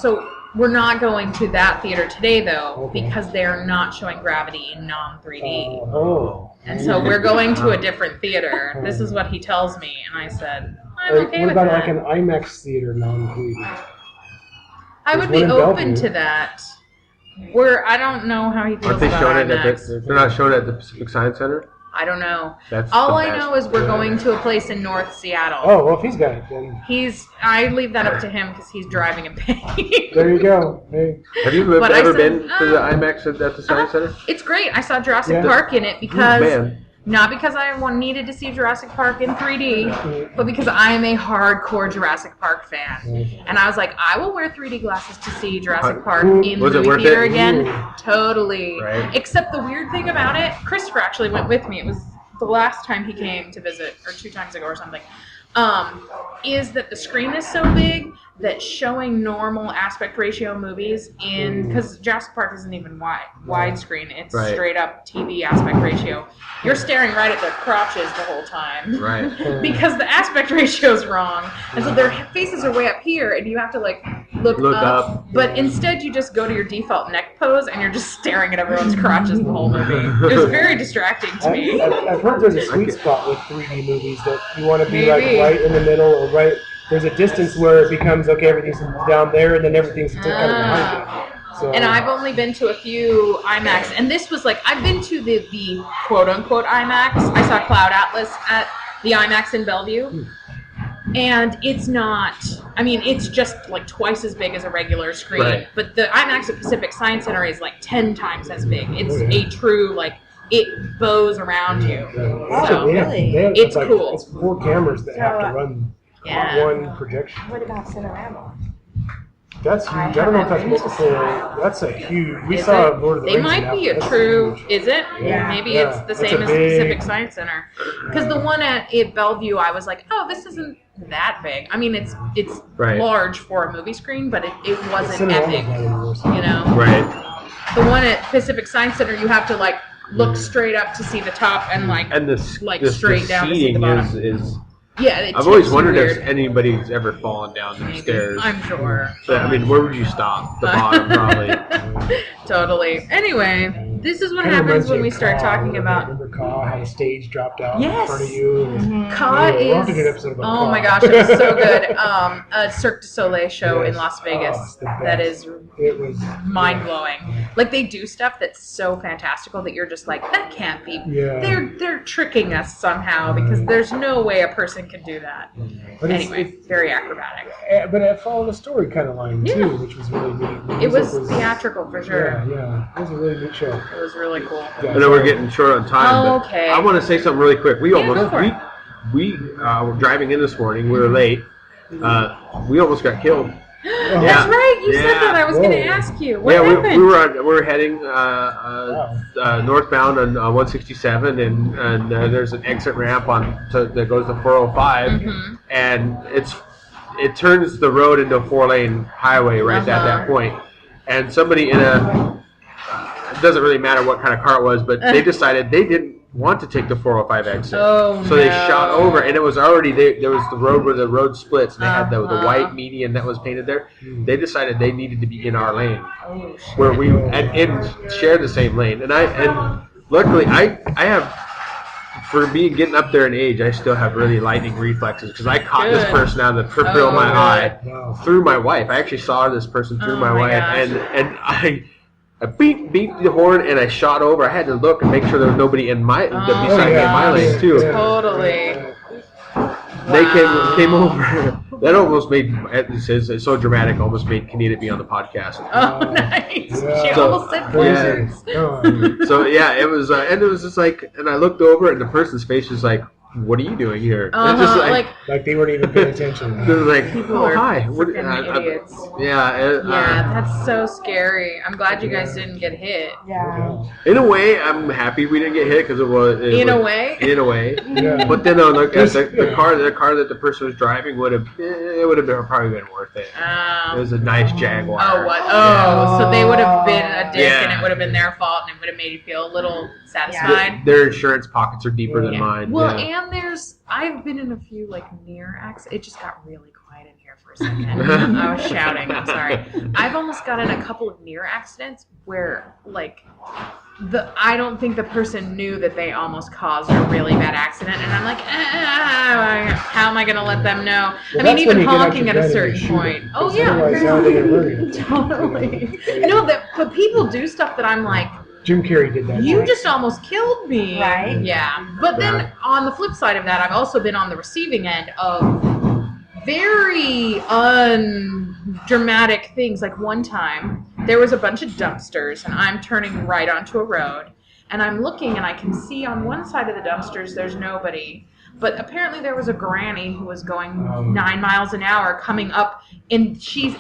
so we're not going to that theater today, though, because they're not showing Gravity in non-3D. And so we're going to a different theater. This is what he tells me, and I said, I'm okay with that. What about like an IMAX theater non-3D? I would be open to that. I don't know how he feels about IMAX. They're not showing it at the Pacific Science Center? I don't know. All I know is we're going to a place in North Seattle. Oh, well, if he's got it, then... I leave that up to him because he's driving and paying. There you go. Hey. Have you ever been to the IMAX at the Science Center? It's great. I saw Jurassic Park in it because Not because I needed to see Jurassic Park in 3D, but because I am a hardcore Jurassic Park fan. And I was like, I will wear 3D glasses to see Jurassic Park in the movie theater again. Totally. Right. Except the weird thing about it, Christopher actually went with me. It was the last time he came to visit, or 2 times ago or something, is that the screen is so big that showing normal aspect ratio movies because Jurassic Park isn't even widescreen, it's straight up TV aspect ratio. You're staring right at their crotches the whole time. Right. Because the aspect ratio is wrong. And so their faces are way up here and you have to like look up. But instead you just go to your default neck pose and you're just staring at everyone's crotches the whole movie. It was very distracting to me. I've heard there's a sweet spot with 3D movies that you want to be like right in the middle or right. There's a distance where it becomes, okay, everything's down there, and then everything's kind of behind it. So. And I've only been to a few IMAX, and this was like, I've been to the quote-unquote IMAX. I saw Cloud Atlas at the IMAX in Bellevue, and it's not, I mean, it's just like twice as big as a regular screen, but the IMAX at Pacific Science Center is like 10 times as big. It's a true, like, it bows around you. So, really? It's like, cool. It's 4 cameras that have to run one projection. What about Cinerama? That's huge. I don't know if that's multiple. That's a huge. We saw Lord of the Rings. They might be a true. Is it? Yeah. Maybe it's the same as the Pacific Science Center. Because the one at Bellevue, I was like, oh, this isn't that big. I mean, it's large for a movie screen, but it wasn't epic. You know. Right. The one at Pacific Science Center, you have to like look straight up to see the top and straight down to see the bottom. Is yeah, I've always wondered if anybody's ever fallen down the stairs. I'm sure. So, I mean, where would you stop? The bottom, probably. Totally. Anyway, this is what happens when we start talking about. Remember Caw had a stage dropped out Yes. in front of you? Caw is. Oh my gosh, it was so good. A Cirque du Soleil show in Las Vegas. That is mind blowing. Like they do stuff that's so fantastical that you're just like, that can't be. Yeah. They're tricking us somehow because there's no way a person can do that. But anyway, very acrobatic. But it followed a story kind of line too, which was really neat. It was theatrical for sure. Yeah. It was a really neat show. It was really cool. Yeah, I know we're getting short on time, but okay. I want to say something really quick. We almost go for it. we were driving in this morning. We were late. We almost got killed. That's right. You said that. I was going to ask you. What happened? we were heading northbound on 167, and there's an exit ramp that goes to 405, and it turns the road into a 4-lane highway right at that point. And somebody in it doesn't really matter what kind of car it was, but they decided they didn't want to take the 405 exit. So they shot over, and it was already there was the road where the road splits, and they had the white median that was painted there. They decided they needed to be in our lane, where we and share the same lane. And luckily I have, for being getting up there in age, I still have really lightning reflexes because I caught this person out of the peripheral of my eye through my wife. I actually saw this person through my wife, and I beat the horn, and I shot over. I had to look and make sure there was nobody beside me in my lane too. Totally. They came over. That almost made, it's so dramatic, almost made Kenita be on the podcast. Oh, nice. She almost said words. So yeah, it was, and it was just like, and I looked over, and the person's face was like, "What are you doing here?" Just like they weren't even paying attention. They were like, "Oh, hi." Idiots. Yeah, that's so scary. I'm glad you guys didn't get hit. Yeah. In a way, I'm happy we didn't get hit because In a way. Yeah. But then the car that the person was driving would have probably been worth it. It was a nice Jaguar. Oh, what? Oh, so they would have been a dick, and it would have been their fault, and it would have made you feel a little satisfied. Their insurance pockets are deeper than mine. Well, and I've been in a few near accidents. It just got really quiet in here for a second. I was shouting. I'm sorry. I've almost got in a couple of near accidents where I don't think the person knew that they almost caused a really bad accident, and I'm like, how am I going to let them know? Well, I mean, even honking at a certain point. Oh yeah, totally. No, but people do stuff that I'm like, Jim Carrey did that. You just almost killed me. Right. Yeah. But then on the flip side of that, I've also been on the receiving end of very undramatic things. Like one time, there was a bunch of dumpsters, and I'm turning right onto a road. and I'm looking, and I can see on one side of the dumpsters there's nobody. But apparently there was a granny who was going 9 miles an hour coming up, and she's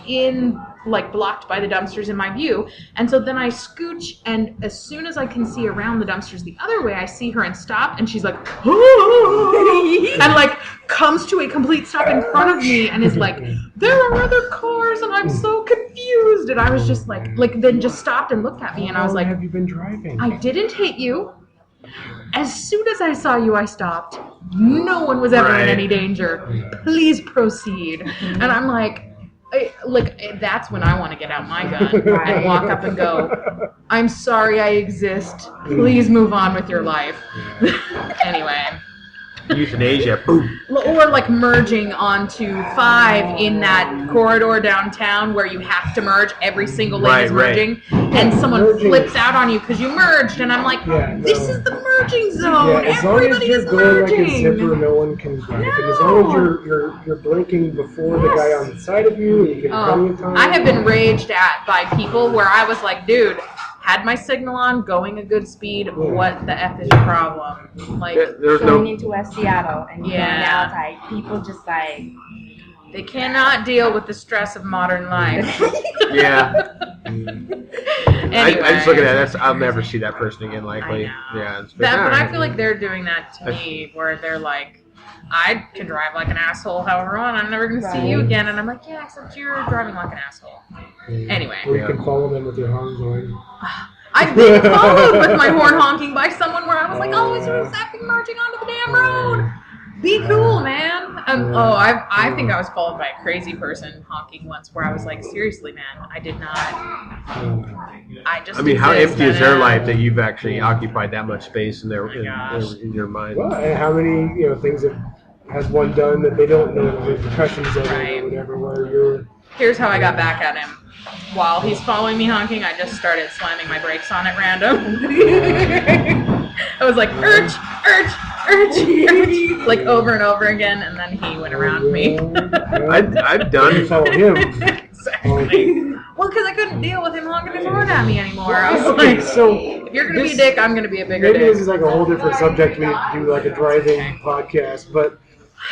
blocked by the dumpsters in my view. And so then I scooch, and as soon as I can see around the dumpsters the other way, I see her and stop, and she's like, and comes to a complete stop in front of me, and is like, there are other cars, and I'm so confused. And I was just then just stopped and looked at me, and I was like, have you been driving? I didn't hit you. As soon as I saw you, I stopped. No one was ever in any danger. Please proceed. And I'm that's when I want to get out my gun and walk up and go, I'm sorry I exist. Please move on with your life. Anyway. Euthanasia. Boom. Or merging onto 5 in that corridor downtown where you have to merge. Every single lane is merging. And someone flips out on you because you merged. And I'm like, this is the merging zone. Yeah, as long as you're going like a zipper, no one can drive. And as long as you're blinking before the guy on the side of you, and you get plenty of time. I have been raged at by people where I was like, dude, had my signal on, going a good speed, what the F is your problem? Going into West Seattle and going outside, people just they cannot deal with the stress of modern life. Yeah. Anyway. I just look at that. I'll never see that person again, likely. Yeah. But I feel like they're doing that to me, where they're like, I can drive like an asshole however I want. I'm never going to see you again. And I'm like, yeah, except you're driving like an asshole. Anyway. Or you can follow them with your horns on. I've been followed with my horn honking by someone where I was like, oh, you're zapping marching onto the damn road. Be cool, man. I think I was followed by a crazy person honking once where I was like, seriously, man, I did not. How empty is their life that you've actually occupied that much space in in your mind? Well, and how many things has one done that they don't know the repercussions of it or whatever, where you're... Here's how I got back at him. While he's following me honking, I just started slamming my brakes on at random. I was like, urge, over and over again, and then he went around me. I've done... follow him. Exactly. Well, because I couldn't deal with him honking his horn at me anymore. I was like, if you're going to be a dick, I'm going to be a bigger dick. Maybe this is like a whole different subject. We need to do like a driving podcast, but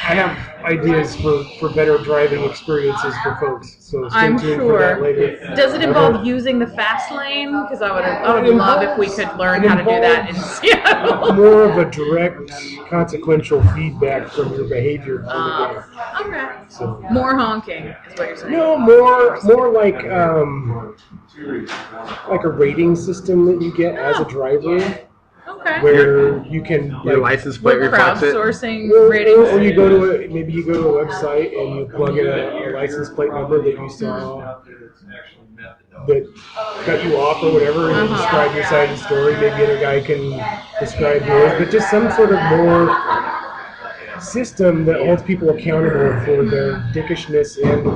I have ideas for better driving experiences for folks. So stay tuned for that later. Does it involve using the fast lane? Because I would love if we could learn how to do that in Seattle. More of a direct, consequential feedback from your behavior. Okay. So, more honking is what you're saying. No, more like a rating system that you get as a driver. Okay. Where you can your license plate reflects it. Crowdsourcing ratings. Or you go to a website and you plug in a license plate number that you saw that cut you off or whatever, and you describe your side of the story. Maybe other guy can describe yours, but just some sort of more system that holds people accountable for their dickishness and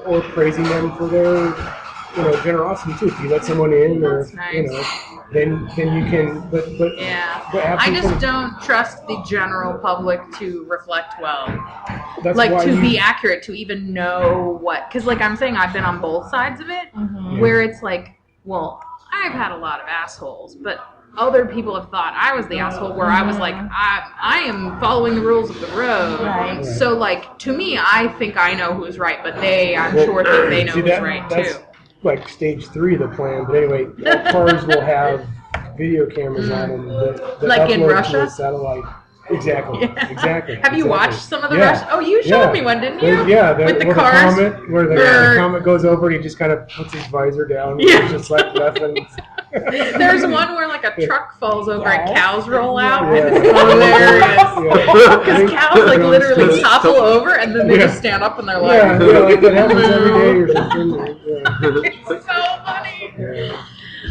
or praising them for their generosity too. If you let someone in, or then you can. But I just don't trust the general public to reflect well. That's be accurate, to even know what. Because I'm saying, I've been on both sides of it, where it's like, well, I've had a lot of assholes, but other people have thought I was the asshole, where I was like, I am following the rules of the road. Right. So to me, I think I know who's right, but I'm sure think they know who's right too. Like stage 3 of the plan, but anyway, all cars will have video cameras on them that like in upload Russia? to the satellite. Exactly. Have you watched some of the Russian? Oh, you showed me one, didn't you? With the cars. Where the comet goes over and he just kind of puts his visor down. And just left and... There's one where a truck falls over and cows roll out, and it's hilarious. Because cows literally topple over and then they just stand up and they're like, that happens every day or something. It's so funny. Yeah.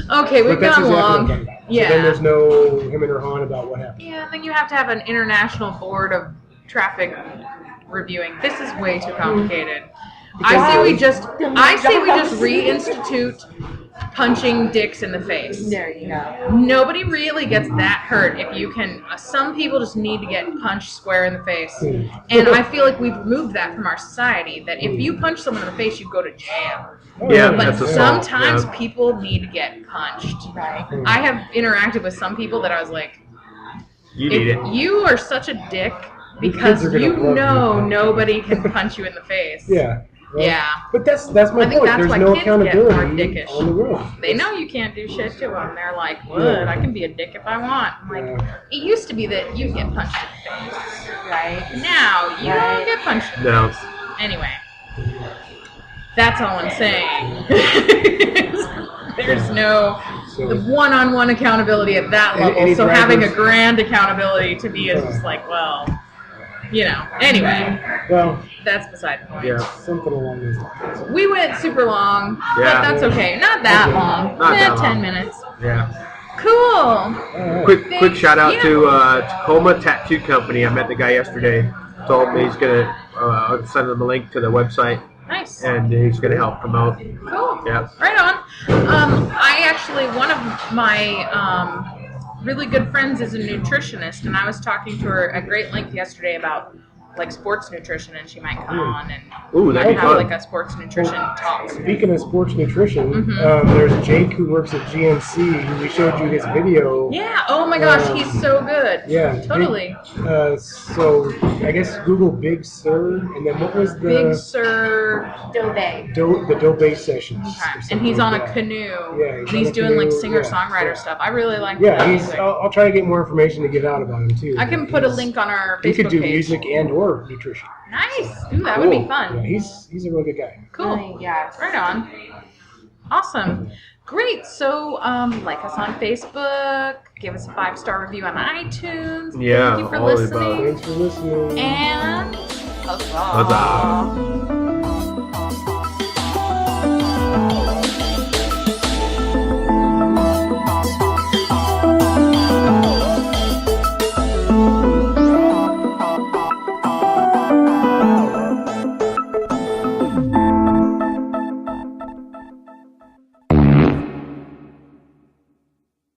Okay, we've gone long. So then there's no him and her hon about what happened. Yeah, and then you have to have an international board of traffic reviewing. This is way too complicated. I say we just reinstitute punching dicks in the face. There you go. Nobody really gets that hurt if you can. Some people just need to get punched square in the face. And I feel like we've removed that from our society, that if you punch someone in the face, you go to jail. Yeah, But that's assault. sometimes Yeah. people need to get punched. Right. I have interacted with some people that I was like, You need if it. you are such a dick because kids are gonna you love know you. nobody can punch you in the face. Yeah. Well, Yeah. But that's my I think point. that's There's why no kids get more accountability dickish. on the road. They know you can't do shit to them. They're like, what? Yeah. I can be a dick if I want. I'm like, Yeah. it used to be that you get punched in the face. Right. Now you Right. don't get punched in the No. face. Anyway, that's all I'm saying. There's no So, one-on-one accountability at that Any- level. any So having a drivers- grand accountability to me is just like, well, you know. Anyway, well, that's beside the point. Yeah. something along those lines. We went super long, Yeah. but that's okay. Not that long. Not that 10 long. minutes. Yeah. Cool. All right. Quick shout out Yeah. to Tacoma Tattoo Company. I met the guy yesterday. Told me he's gonna send him a link to the website, Nice. and he's gonna help promote. Cool. Yeah. Right on. I actually, one of my really good friends is a nutritionist, and I was talking to her at great length yesterday about like sports nutrition, and she might come on and Ooh, that'd be have fun. like a sports nutrition talk. Speaking of sports nutrition, Mm-hmm. there's Jake who works at GNC. Who we showed you his video. Yeah. Oh my gosh, he's so good. Yeah. Totally. So I guess Google Big Sur, and then what was the Big Sur. Dobe. the Dobe sessions? or Okay. And something he's like on a that. canoe. Yeah, And he's on he's a doing like canoe, singer-songwriter yeah. stuff. I really like Yeah, that he's. music. I'll try to get more information to get out about him too. I can put a link on our He Facebook could do page. music and or nutrition. Nice. Ooh, that would be Cool. fun. Yeah, he's a really good guy. Cool. Yeah. Right on. Awesome. Great. So, like us on Facebook. Give us a 5-star review on iTunes. Yeah, Thank you for all the above. listening. Thanks for listening. And Huzzah.